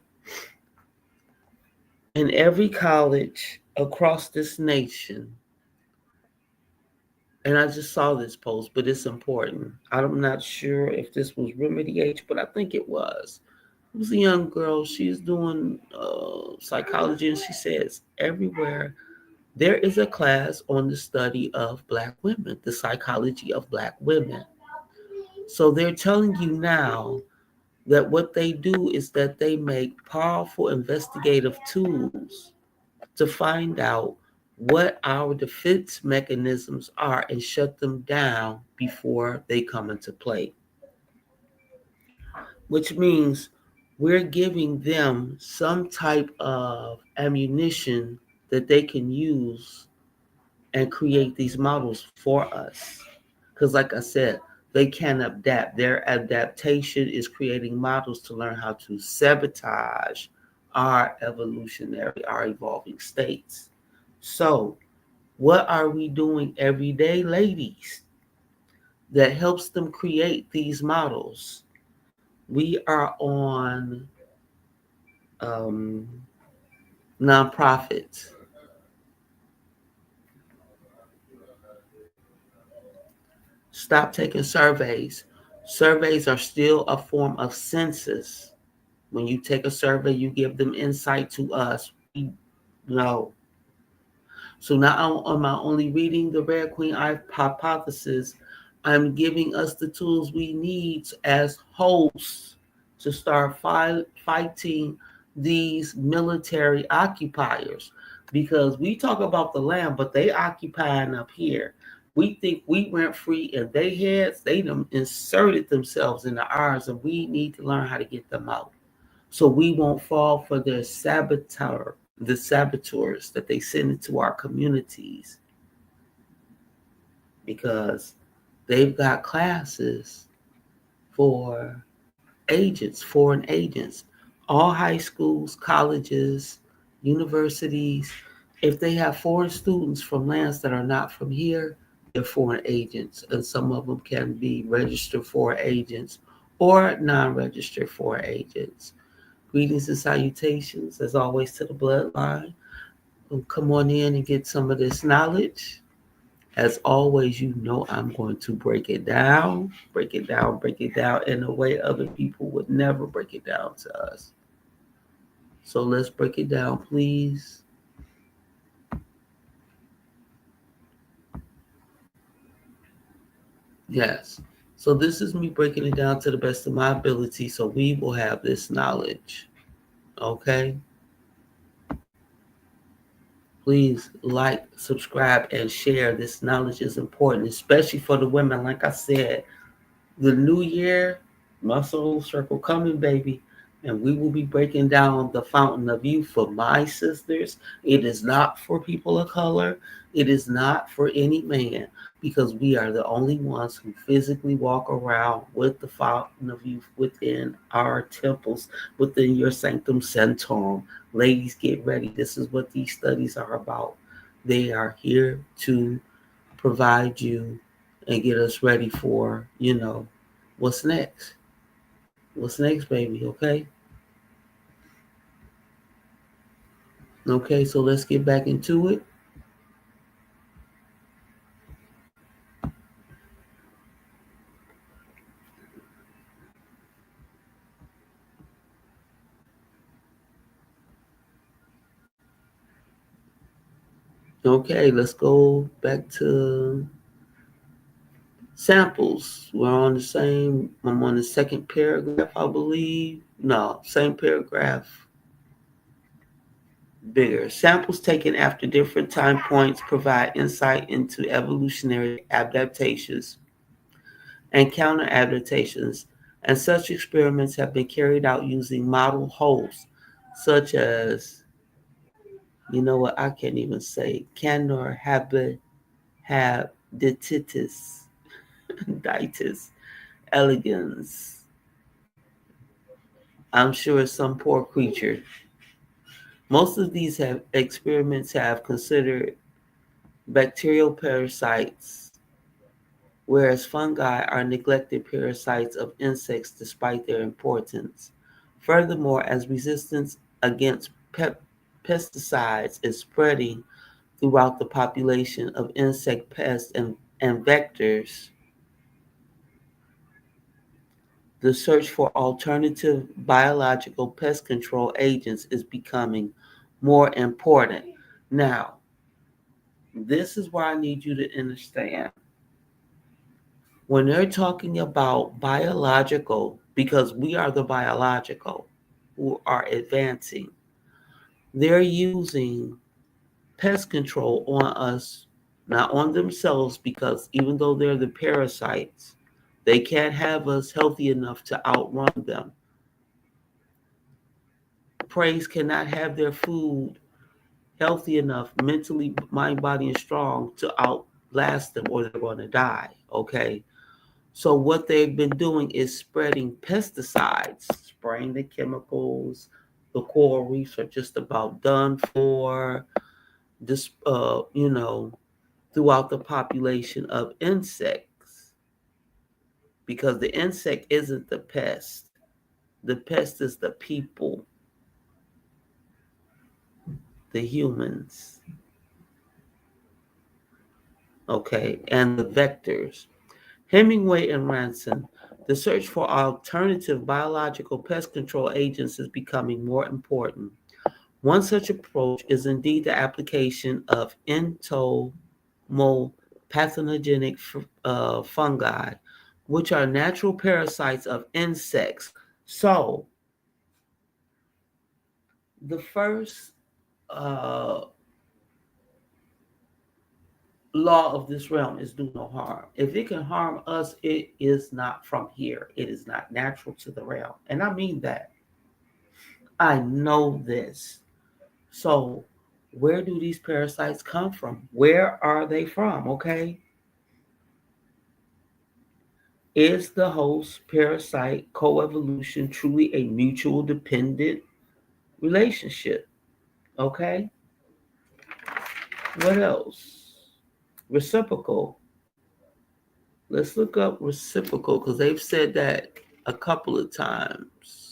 in every college across this nation, and I just saw this post, but it's important. I'm not sure if this was Remedy H, but I think it was. It was a young girl. She's doing psychology, and she says everywhere there is a class on the study of Black women, the psychology of Black women. So they're telling you now that what they do is that they make powerful investigative tools to find out what our defense mechanisms are and shut them down before they come into play, which means we're giving them some type of ammunition that they can use and create these models for us. Because, like I said, they can adapt. Their adaptation is creating models to learn how to sabotage our evolutionary, our evolving states. So, what are we doing every day, ladies, that helps them create these models? We are on um, nonprofits. Stop taking surveys. Surveys are still a form of census. When you take a survey, you give them insight to us. We know. So now am I only reading the Red Queen hypothesis. I'm giving us the tools we need as hosts to start fighting these military occupiers. Because we talk about the land, but they occupying up here. We think we rent free and they them inserted themselves into ours, and we need to learn how to get them out. So we won't fall for their the saboteurs that they send into our communities, because they've got classes for agents, foreign agents. All high schools, colleges, universities, if they have foreign students from lands that are not from here, they're foreign agents. And some of them can be registered foreign agents or non registered foreign agents. Greetings and salutations, as always, to the bloodline. Come on in and get some of this knowledge. As always, you know I'm going to break it down in a way other people would never break it down to us. So let's break it down, please. Yes. So this is me breaking it down to the best of my ability so we will have this knowledge. Okay? Please like, subscribe, and share. This knowledge is important, especially for the women. Like I said, the new year, muscle circle coming, baby. And we will be breaking down the fountain of youth for my sisters. It is not for people of color. It is not for any man, because we are the only ones who physically walk around with the fountain of youth within our temples, within your sanctum sanctorum. Ladies, get ready. This is what these studies are about. They are here to provide you and get us ready for, what's next. What's next, baby? Okay. Okay, so let's get back into it. Okay, let's go back to samples. I'm on the second paragraph, I believe. No, same paragraph, bigger. Samples taken after different time points provide insight into evolutionary adaptations and counter adaptations, and such experiments have been carried out using model hosts such as, you know what, I can't even say, Canor habititis, ditis elegans, I'm sure some poor creature. Most of these experiments have considered bacterial parasites, whereas fungi are neglected parasites of insects despite their importance. Furthermore, as resistance against pesticides is spreading throughout the population of insect pests and vectors, the search for alternative biological pest control agents is becoming more important. Now, this is where I need you to understand. When they're talking about biological, because we are the biological who are advancing, they're using pest control on us, not on themselves, because even though they're the parasites, they can't have us healthy enough to outrun them. Preys cannot have their food healthy enough, mentally, mind, body, and strong to outlast them, or they're going to die. Okay. So what they've been doing is spreading pesticides, spraying the chemicals. The coral reefs are just about done for. This, throughout the population of insects, because the insect isn't the pest. The pest is the people, the humans, okay, and the vectors. Hemingway and Ranson, the search for alternative biological pest control agents is becoming more important. One such approach is indeed the application of entomopathogenic fungi, which are natural parasites of insects. So, the first uh, law of this realm is do no harm. If it can harm us, it is not from here. It is not natural to the realm. And I mean that. I know this. So, where do these parasites come from? Where are they from? Okay. Is the host parasite coevolution truly a mutual dependent relationship? Okay. What else? Reciprocal. Let's look up reciprocal because they've said that a couple of times.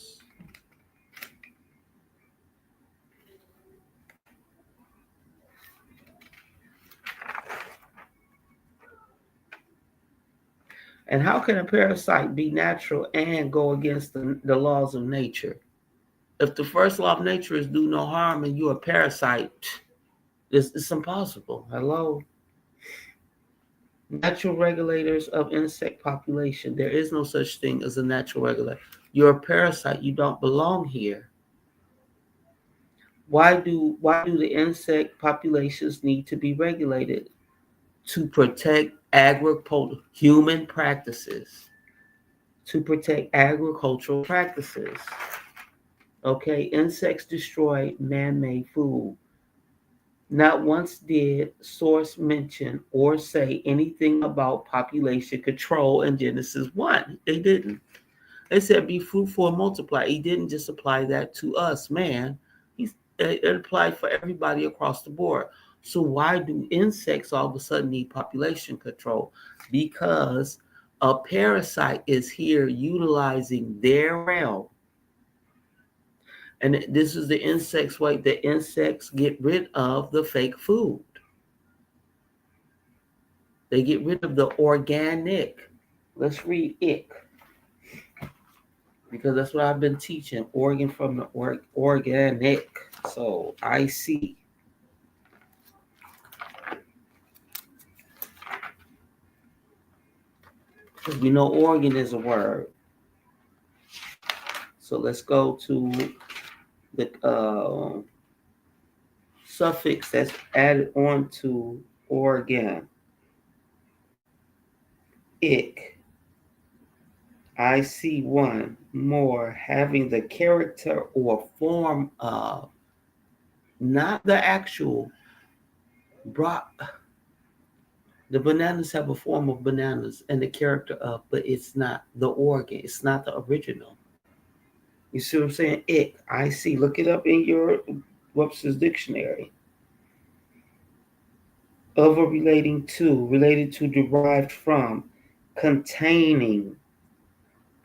And how can a parasite be natural and go against the laws of nature? If the first law of nature is do no harm and you're a parasite, it's impossible. Hello? Natural regulators of insect population. There is no such thing as a natural regulator. You're a parasite. You don't belong here. Why do the insect populations need to be regulated? To protect agricultural human practices. To protect agricultural practices. Okay, insects destroy man-made food. Not once did source mention or say anything about population control in Genesis 1. They didn't. They said be fruitful and multiply. He didn't just apply that to us, man. It applied for everybody across the board. So why do insects all of a sudden need population control? Because a parasite is here utilizing their realm. And this is the insect's way. The insects get rid of the fake food. They get rid of the organic. Let's read ick, because that's what I've been teaching. Organ from the organic. So I see. Because we know organ is a word. So let's go to the suffix that's added on to organ. Ick. I see one more having the character or form of, not the actual the bananas have a form of bananas and the character of, but it's not the organ. It's not the original. You see what I'm saying? Ick, I see. Look it up in your Webster's dictionary. Of or related to, derived from, containing,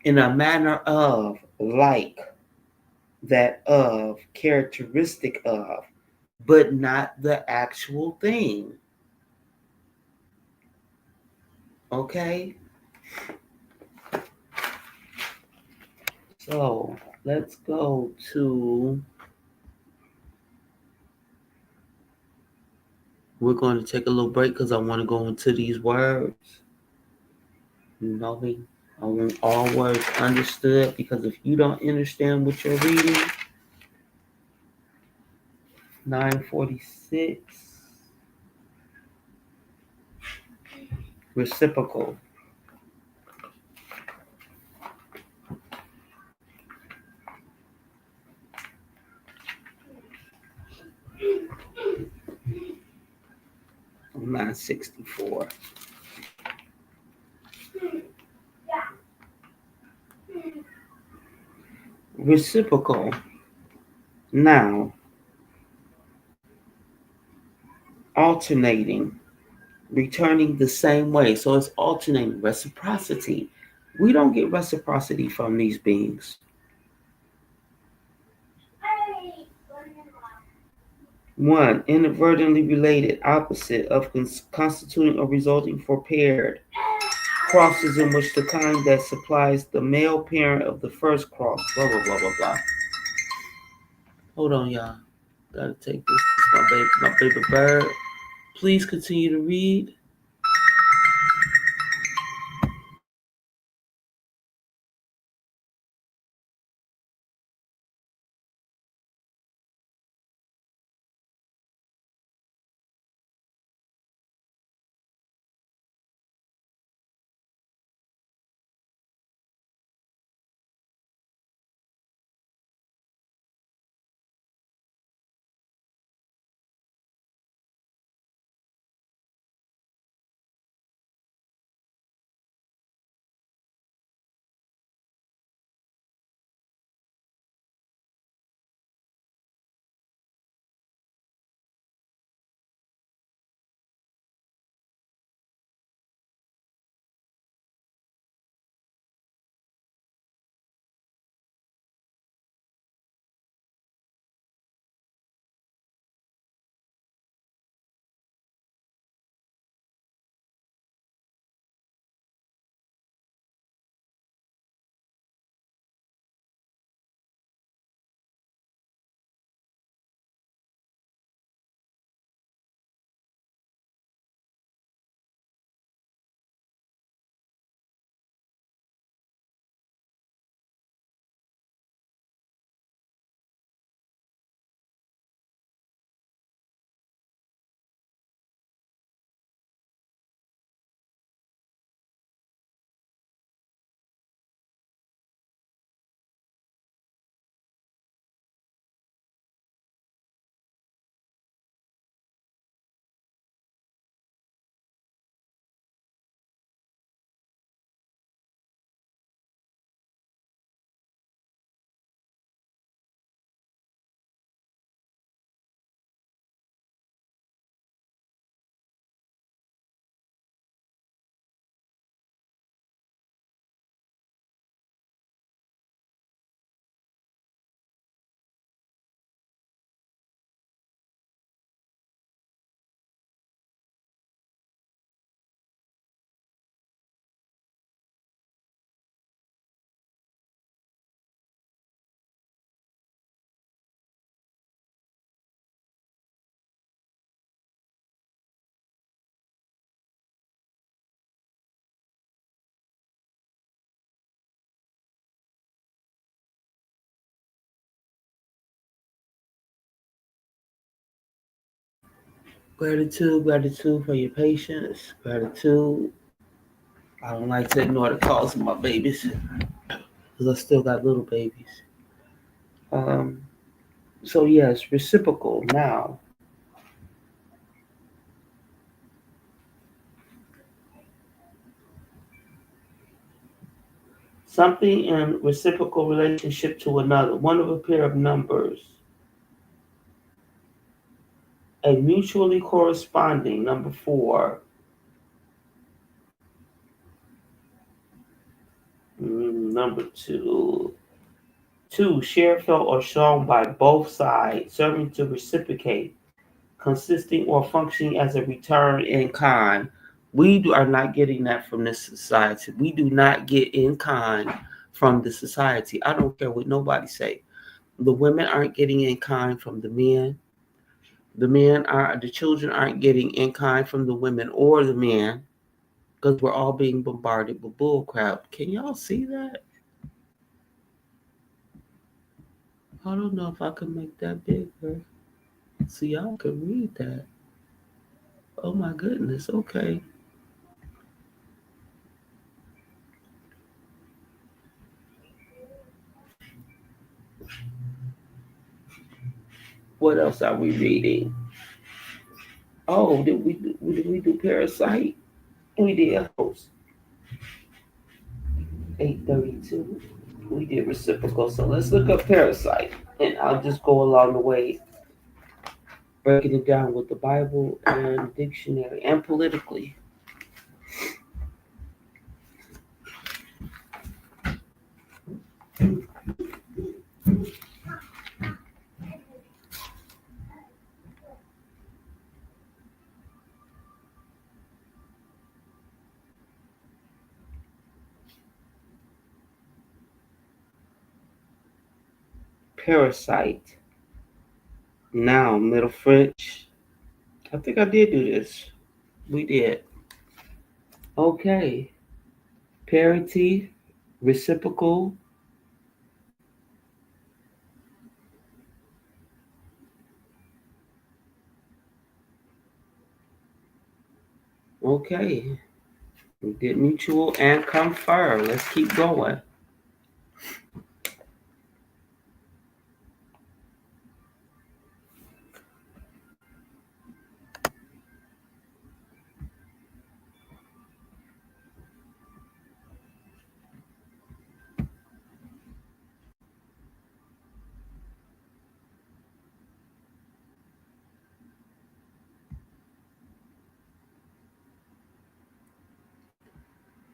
in a manner of, like, that of, characteristic of, but not the actual thing. Okay? So let's go to, we're going to take a little break because I want to go into these words. You know me? I want all words understood, because if you don't understand what you're reading, 946, reciprocal. I'm 964. Reciprocal. Now, alternating, returning the same way. So it's alternating, reciprocity. We don't get reciprocity from these beings. One, inadvertently related, opposite of constituting or resulting for paired crosses, in which the kind that supplies the male parent of the first cross, blah, blah, blah, blah, blah. Hold on, y'all. Gotta take this. This is my baby bird. Please continue to read. Gratitude for your patience. Gratitude. I don't like to ignore the calls of my babies, because I still got little babies. Um, so yes, reciprocal. Now, Something in reciprocal relationship to another. One of a pair of numbers. A mutually corresponding, number four. Number two. Two, shared, felt, or shown by both sides, serving to reciprocate, consisting or functioning as a return in kind. Are not getting that from this society. We do not get in kind from the society. I don't care what nobody say. The women aren't getting in kind from the men. The children aren't getting in kind from the women or the men because we're all being bombarded with bull crap. Can y'all see that? I don't know if I can make that bigger so y'all can read that. Oh my goodness. Okay. What else are we reading? Oh, did we do Parasite? We did Host 832. We did Reciprocal. So let's look up Parasite, and I'll just go along the way, breaking it down with the Bible and dictionary and politically. Parasite. Now, Middle French. I think I did do this. We did. Okay. Parity, reciprocal. Okay. We did mutual and confer. Let's keep going.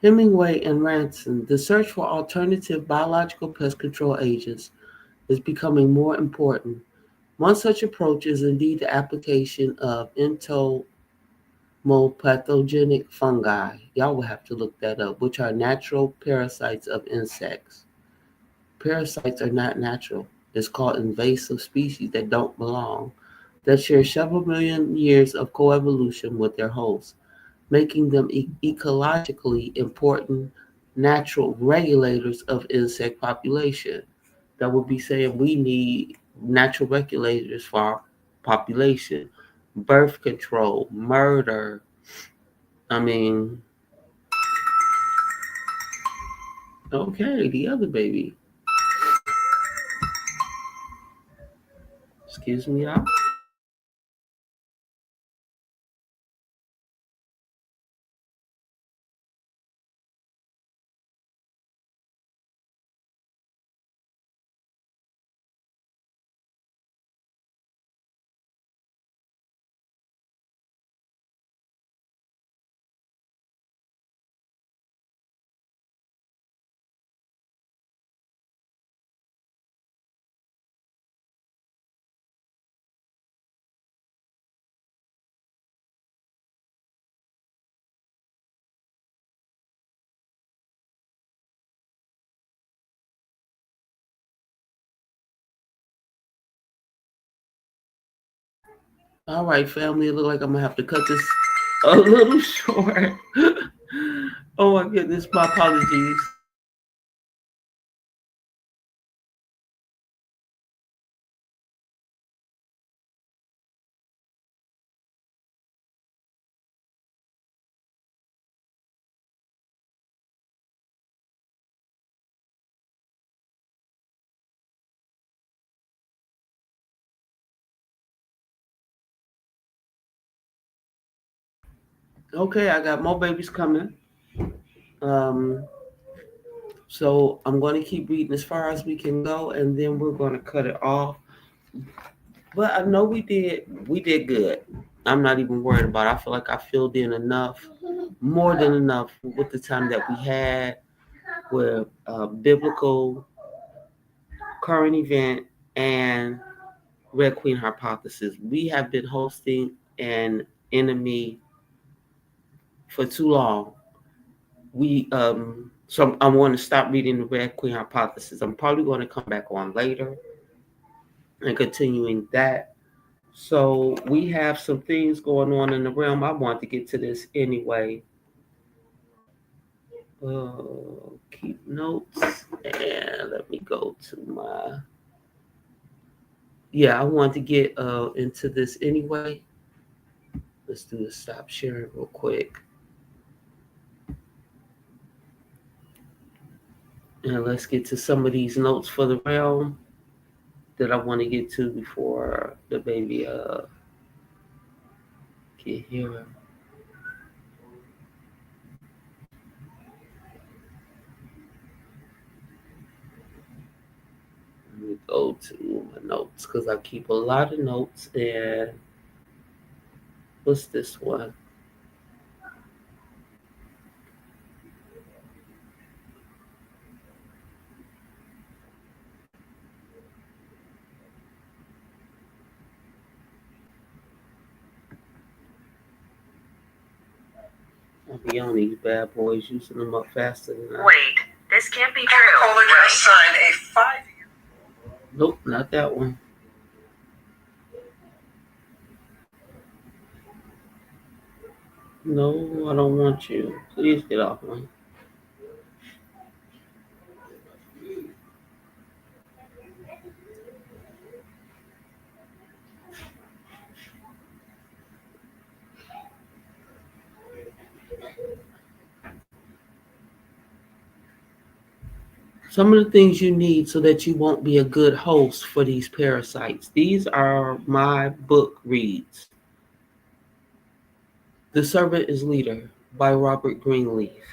Hemingway and Ranson. The search for alternative biological pest control agents is becoming more important. One such approach is indeed the application of entomopathogenic fungi. Y'all will have to look that up, which are natural parasites of insects. Parasites are not natural. It's called invasive species that don't belong, that share several million years of coevolution with their hosts, making them ecologically important natural regulators of insect population. That would be saying we need natural regulators for our population. Birth control, murder. I mean, okay, the other baby. Excuse me, y'all. All right, family. It look like I'm gonna have to cut this a little short. Oh my goodness, my apologies. Okay, I got more babies coming. Um, So I'm going to keep reading as far as we can go, and then we're going to cut it off. But I know we did good. I'm not even worried about it. I feel like I filled in enough, more than enough with the time that we had with biblical, current event, and Red Queen hypothesis. We have been hosting an enemy for too long. So I want to stop reading the Red Queen hypothesis. I'm probably going to come back on later and continuing that. So we have some things going on in the realm. I want to get to this anyway. Keep notes, and let me go to my. Yeah, I want to get into this anyway. Let's do the stop sharing real quick, and let's get to some of these notes for the realm that I want to get to before the baby get here. Let me go to my notes because I keep a lot of notes. And what's this one? I'll be on these bad boys using them up faster than I. Wait, this can't be true. Right? Sign a 5-year. Nope, not that one. No, I don't want you. Please get off me. Some of the things you need so that you won't be a good host for these parasites. These are my book reads. The Servant is Leader by Robert Greenleaf.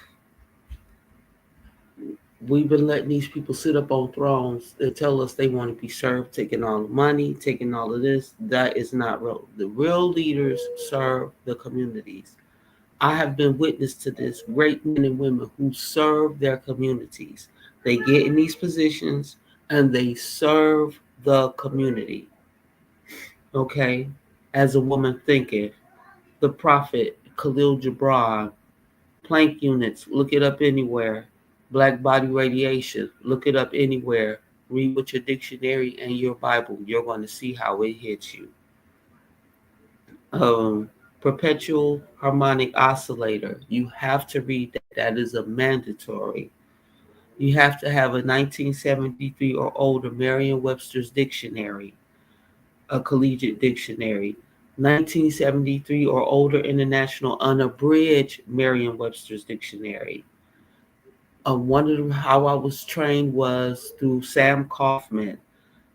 We've been letting these people sit up on thrones that tell us they want to be served, taking all the money, taking all of this. That is not real. The real leaders serve the communities. I have been witness to this. Great men and women who serve their communities. They get in these positions and they serve the community. Okay? As a woman thinketh, the prophet Khalil Gibran, plank units, look it up anywhere. Black body radiation, look it up anywhere. Read with your dictionary and your Bible. You're going to see how it hits you. Um, Perpetual harmonic oscillator. You have to read that. That is a mandatory. You have to have a 1973 or older Merriam-Webster's dictionary, a collegiate dictionary. 1973 or older International Unabridged Merriam-Webster's dictionary. One of how I was trained was through Sam Kaufman,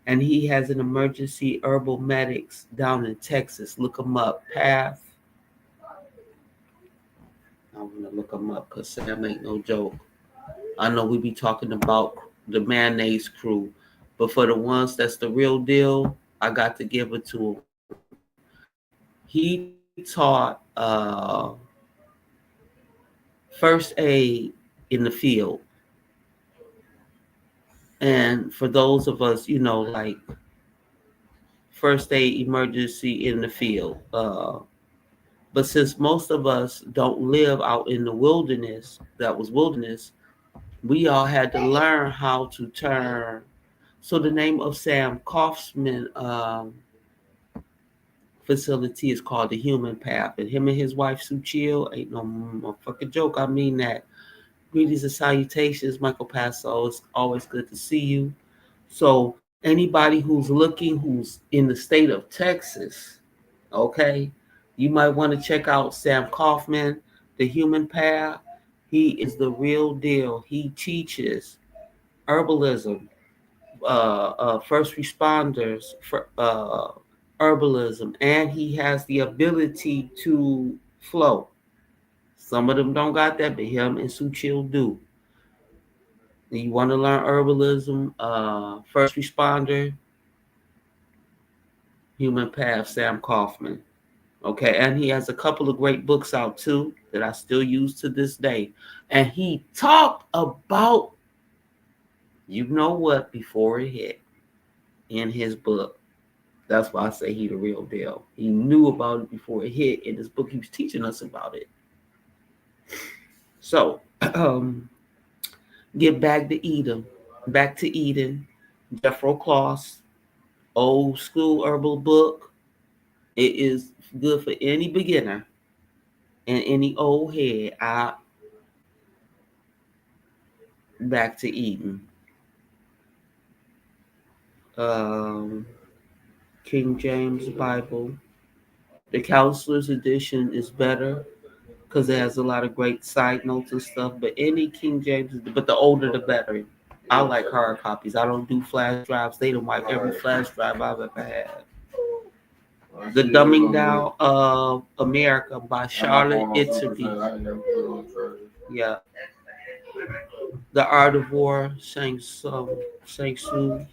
and he has an emergency herbal medics down in Texas. Look him up. Path. I'm gonna look him up because Sam ain't no joke. I know we be talking about the mayonnaise crew, but for the ones that's the real deal, I got to give it to him. He taught first aid in the field, and for those of us, like first aid emergency in the field. But since most of us don't live out in the wilderness, that was wilderness, we all had to learn how to turn. So the name of Sam Kaufman facility is called the Human Path, and him and his wife Sue Chill ain't no motherfucking joke. I mean that. Greetings and salutations, Michael Paso. It's always good to see you. So anybody who's looking, who's in the state of Texas, okay, you might want to check out Sam Kaufman, the Human Path. He is the real deal. He teaches herbalism, first responders for herbalism, and he has the ability to flow. Some of them don't got that, but him and Suchil do. You want to learn herbalism, first responder, human path, Sam Kaufman. Okay, and he has a couple of great books out too that I still use to this day. And he talked about you know what before it hit in his book. That's why I say he the real deal. He knew about it before it hit in his book. He was teaching us about it. So, get back to Eden. Back to Eden. Jeffro Kloss, old school herbal book. It is good for any beginner and any old head. Back to Eden. Um, King James Bible. The Counselor's Edition is better because it has a lot of great side notes and stuff. But any King James, but the older the better. I like hard copies. I don't do flash drives. They don't like every flash drive I've ever had. The Dumbing Down of America by Charlotte Itzerby. Yeah. The Art of War, Shang Tzu.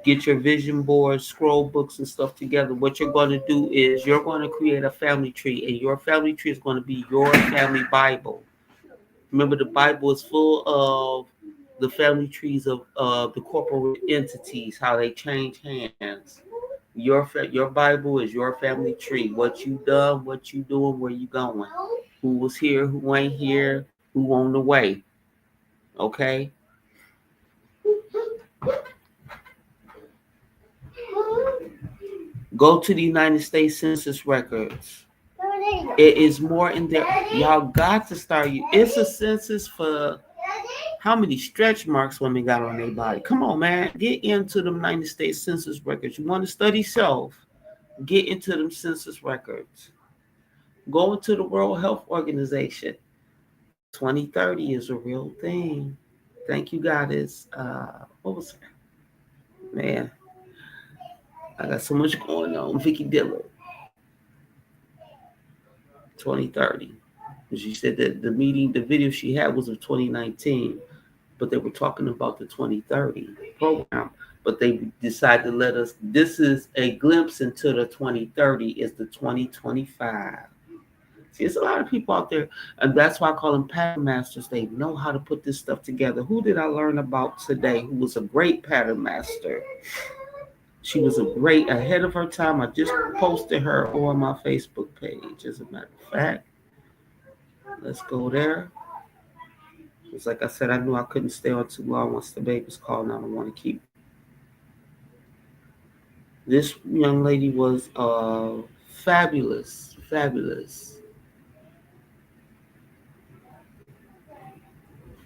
Get your vision boards, scroll books, and stuff together. What you're going to do is you're going to create a family tree, and your family tree is going to be your family Bible. Remember, the Bible is full of the family trees of the corporate entities, how they change hands. Your Bible is your family tree. What you done, what you doing, where you going, who was here, who ain't here, who on the way. Okay. Go to the United States Census records. It is more in there. Y'all got to start. It's a census for how many stretch marks women got on their body. Come on, man. Get into the United States Census records. You want to study self? Get into them census records. Go into the World Health Organization. 2030 is a real thing. Thank you, Goddess. What was that? Man, I got so much going on. Vicky Diller. 2030. She said that the meeting, the video she had was of 2019, but they were talking about the 2030 program. But they decided to let us, this is a glimpse into the 2030, is the 2025. See, there's a lot of people out there, and that's why I call them pattern masters. They know how to put this stuff together. Who did I learn about today who was a great pattern master? She was a great, ahead of her time. I just posted her on my Facebook page, as a matter of fact. Let's go there. It's like I said, I knew I couldn't stay on too long once the baby's calling. I don't want to keep. This young lady was fabulous, fabulous.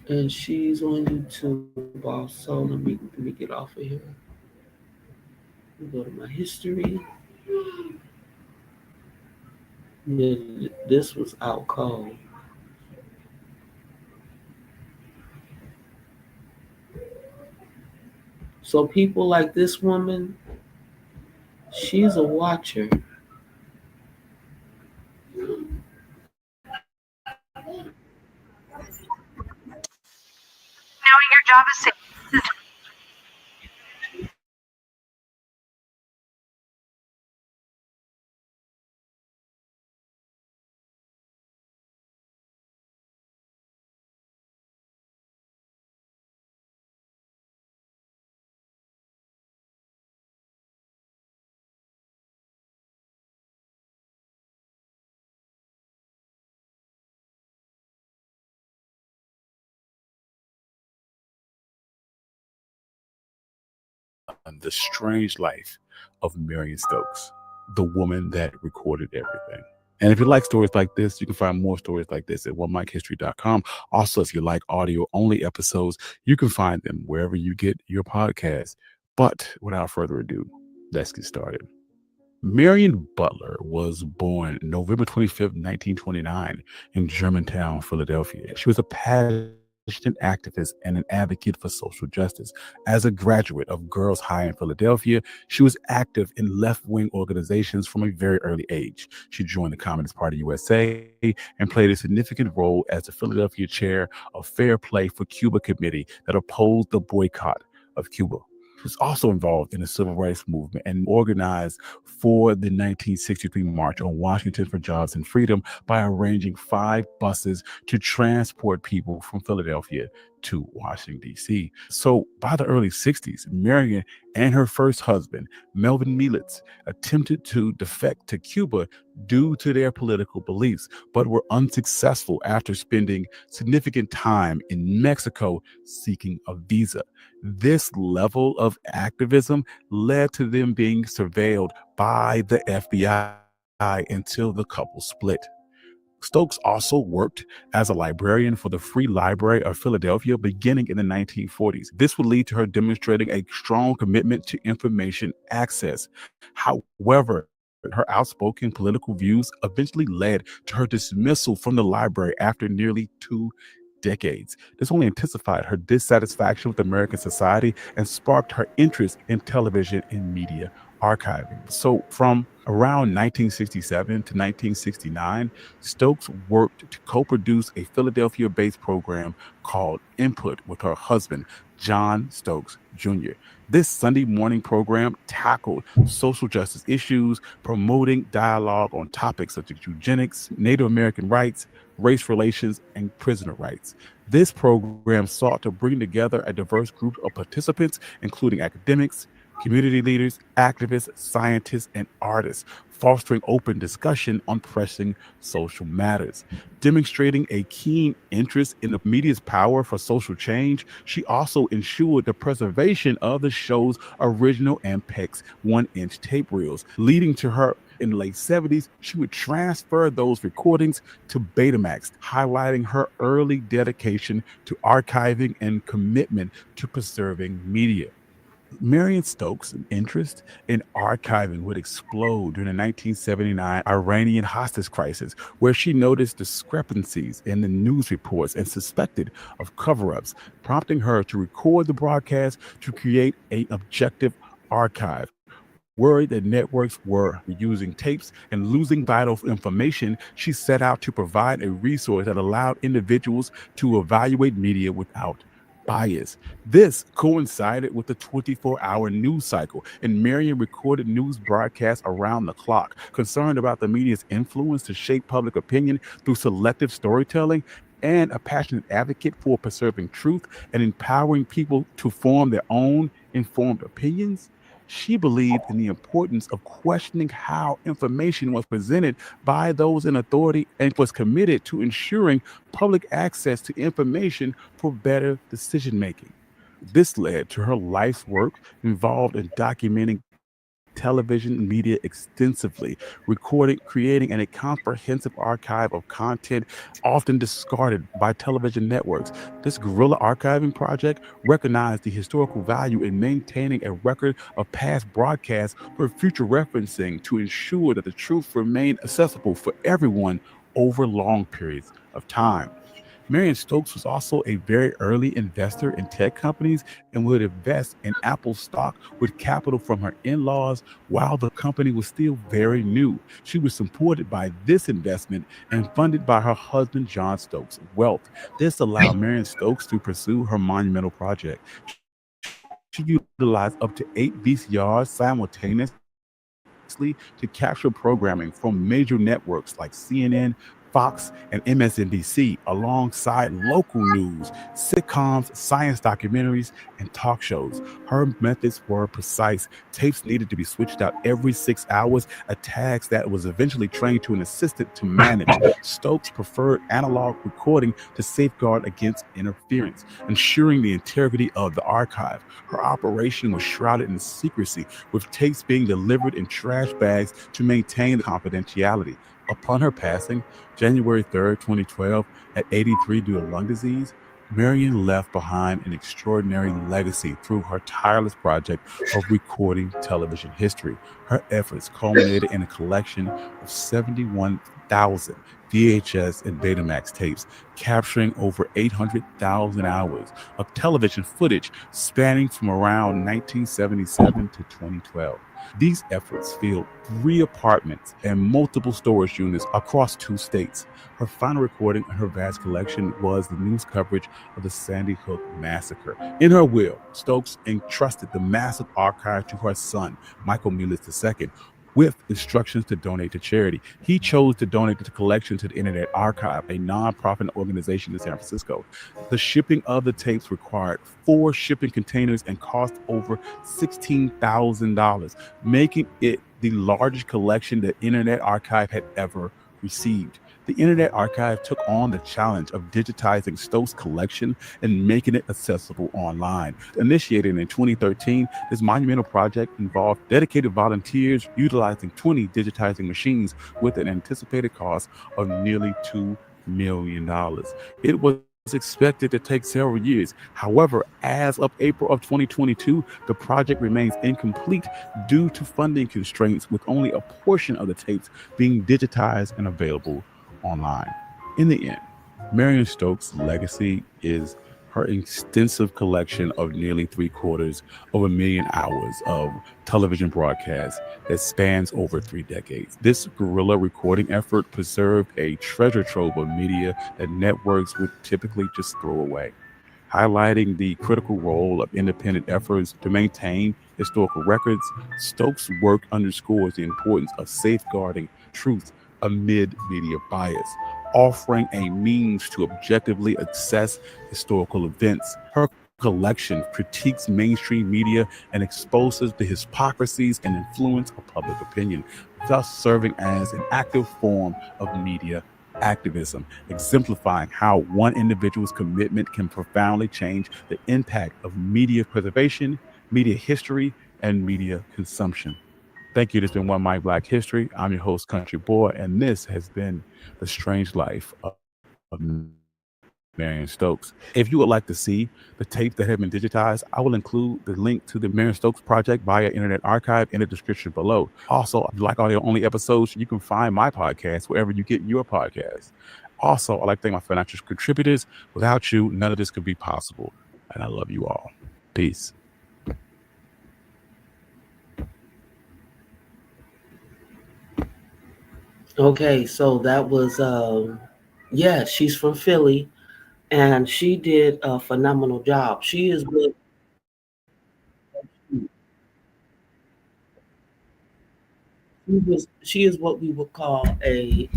And she's on YouTube also. Let me get off of here. Let me go to my history. Yeah, this was out cold. So people like this woman, she's a watcher. Knowing your job is safe. The Strange Life of Marion Stokes, the woman that recorded everything. And if you like stories like this, you can find more stories like this at onemichistory.com. Also, if you like audio only episodes, you can find them wherever you get your podcasts. But without further ado, let's get started. Marion Butler was born November 25th, 1929, in Germantown, Philadelphia. She was a pattern master. passionate activist and an advocate for social justice. As a graduate of Girls High in Philadelphia, she was active in left wing organizations from a very early age. She joined the Communist Party USA and played a significant role as the Philadelphia chair of Fair Play for Cuba committee that opposed the boycott of Cuba. She was also involved in the civil rights movement and organized for the 1963 March on Washington for Jobs and Freedom by arranging 5 buses to transport people from Philadelphia to Washington, D.C. So by the early 60s, Marion and her first husband, Melvin Mielitz, attempted to defect to Cuba due to their political beliefs, but were unsuccessful after spending significant time in Mexico seeking a visa. This level of activism led to them being surveilled by the FBI until the couple split. Stokes also worked as a librarian for the Free Library of Philadelphia beginning in the 1940s. This would lead to her demonstrating a strong commitment to information access. However, her outspoken political views eventually led to her dismissal from the library after nearly 2 decades. This only intensified her dissatisfaction with American society and sparked her interest in television and media archiving. So, from around 1967 to 1969, Stokes worked to co produce a Philadelphia based program called Input with her husband, John Stokes Jr. This Sunday morning program tackled social justice issues, promoting dialogue on topics such as eugenics, Native American rights, race relations, and prisoner rights. This program sought to bring together a diverse group of participants, including academics, community leaders, activists, scientists, and artists, fostering open discussion on pressing social matters. Demonstrating a keen interest in the media's power for social change, she also ensured the preservation of the show's original Ampex 1-inch tape reels, leading to her in the late 70s, she would transfer those recordings to Betamax, highlighting her early dedication to archiving and commitment to preserving media. Marion Stokes' interest in archiving would explode during the 1979 Iranian hostage crisis, where she noticed discrepancies in the news reports and suspected of cover ups, prompting her to record the broadcast to create an objective archive. Worried that networks were reusing tapes and losing vital information, she set out to provide a resource that allowed individuals to evaluate media without bias. This coincided with the 24-hour news cycle, and Marion recorded news broadcasts around the clock. Concerned about the media's influence to shape public opinion through selective storytelling, and a passionate advocate for preserving truth and empowering people to form their own informed opinions, she believed in the importance of questioning how information was presented by those in authority and was committed to ensuring public access to information for better decision making. This led to her life's work involved in documenting television media extensively, recording, creating, and a comprehensive archive of content often discarded by television networks. This guerrilla archiving project recognized the historical value in maintaining a record of past broadcasts for future referencing to ensure that the truth remained accessible for everyone over long periods of time. Marion Stokes was also a very early investor in tech companies and would invest in Apple stock with capital from her in laws while the company was still very new. She was supported by this investment and funded by her husband, John Stokes' wealth. This allowed Marion Stokes to pursue her monumental project. She utilized up to 8 VCRs simultaneously to capture programming from major networks like CNN, Fox, and MSNBC, alongside local news, sitcoms, science documentaries, and talk shows. Her methods were precise. Tapes needed to be switched out every 6 hours, a task that was eventually trained to an assistant to manage. Stokes preferred analog recording to safeguard against interference, ensuring the integrity of the archive. Her operation was shrouded in secrecy, with tapes being delivered in trash bags to maintain the confidentiality. Upon her passing, January 3rd, 2012, at 83 due to lung disease, Marion left behind an extraordinary legacy through her tireless project of recording television history. Her efforts culminated in a collection of 71,000 VHS, and Betamax tapes, capturing over 800,000 hours of television footage spanning from around 1977 to 2012. These efforts filled 3 apartments and multiple storage units across 2 states. Her final recording in her vast collection was the news coverage of the Sandy Hook massacre. In her will, Stokes entrusted the massive archive to her son, Michael Mullis II, with instructions to donate to charity. He chose to donate the collection to the Internet Archive, a nonprofit organization in San Francisco. The shipping of the tapes required 4 shipping containers and cost over $16,000, making it the largest collection the Internet Archive had ever received. The Internet Archive took on the challenge of digitizing Stokes' collection and making it accessible online. Initiated in 2013, this monumental project involved dedicated volunteers utilizing 20 digitizing machines with an anticipated cost of nearly $2 million. It was expected to take several years. However, as of April of 2022, the project remains incomplete due to funding constraints, with only a portion of the tapes being digitized and available online. In the end, Marion Stokes' legacy is her extensive collection of nearly 3/4 of a million hours of television broadcasts that spans over 3 decades. This guerrilla recording effort preserved a treasure trove of media that networks would typically just throw away, highlighting the critical role of independent efforts to maintain historical records. Stokes' work underscores the importance of safeguarding truth amid media bias, offering a means to objectively assess historical events. Her collection critiques mainstream media and exposes the hypocrisies and influence of public opinion, thus serving as an active form of media activism, exemplifying how one individual's commitment can profoundly change the impact of media preservation, media history, and media consumption. Thank you. This has been One Mic Black History. I'm your host, Country Boy, and this has been The Strange Life of Marion Stokes. If you would like to see the tapes that have been digitized, I will include the link to the Marion Stokes Project via Internet Archive in the description below. Also, if you like audio only episodes, you can find my podcast wherever you get your podcasts. Also, I'd like to thank my financial contributors. Without you, none of this could be possible. And I love you all. Peace. Okay, so that was yeah, she's from Philly and she did a phenomenal job. She is what we would call a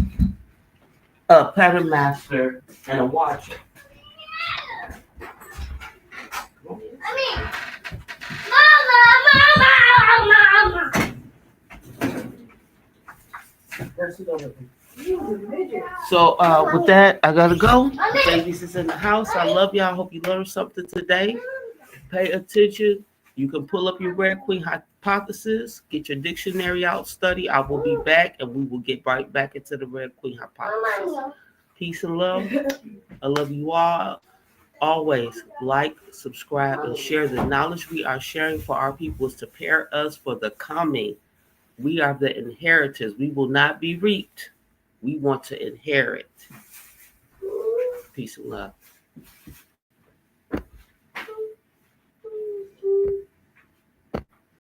pattern master and a watcher. So with that, I gotta go. Babies is in the house. I love y'all. Hope you learned something today. Pay attention. You can pull up your Red Queen hypothesis, get your dictionary out, study. I will be back, and we will get right back into the Red Queen hypothesis. Peace and love. I love you all. Always like, subscribe, and share. The knowledge we are sharing for our people is to prepare us for the coming. We are the inheritors. We will not be reaped. We want to inherit. Peace and love.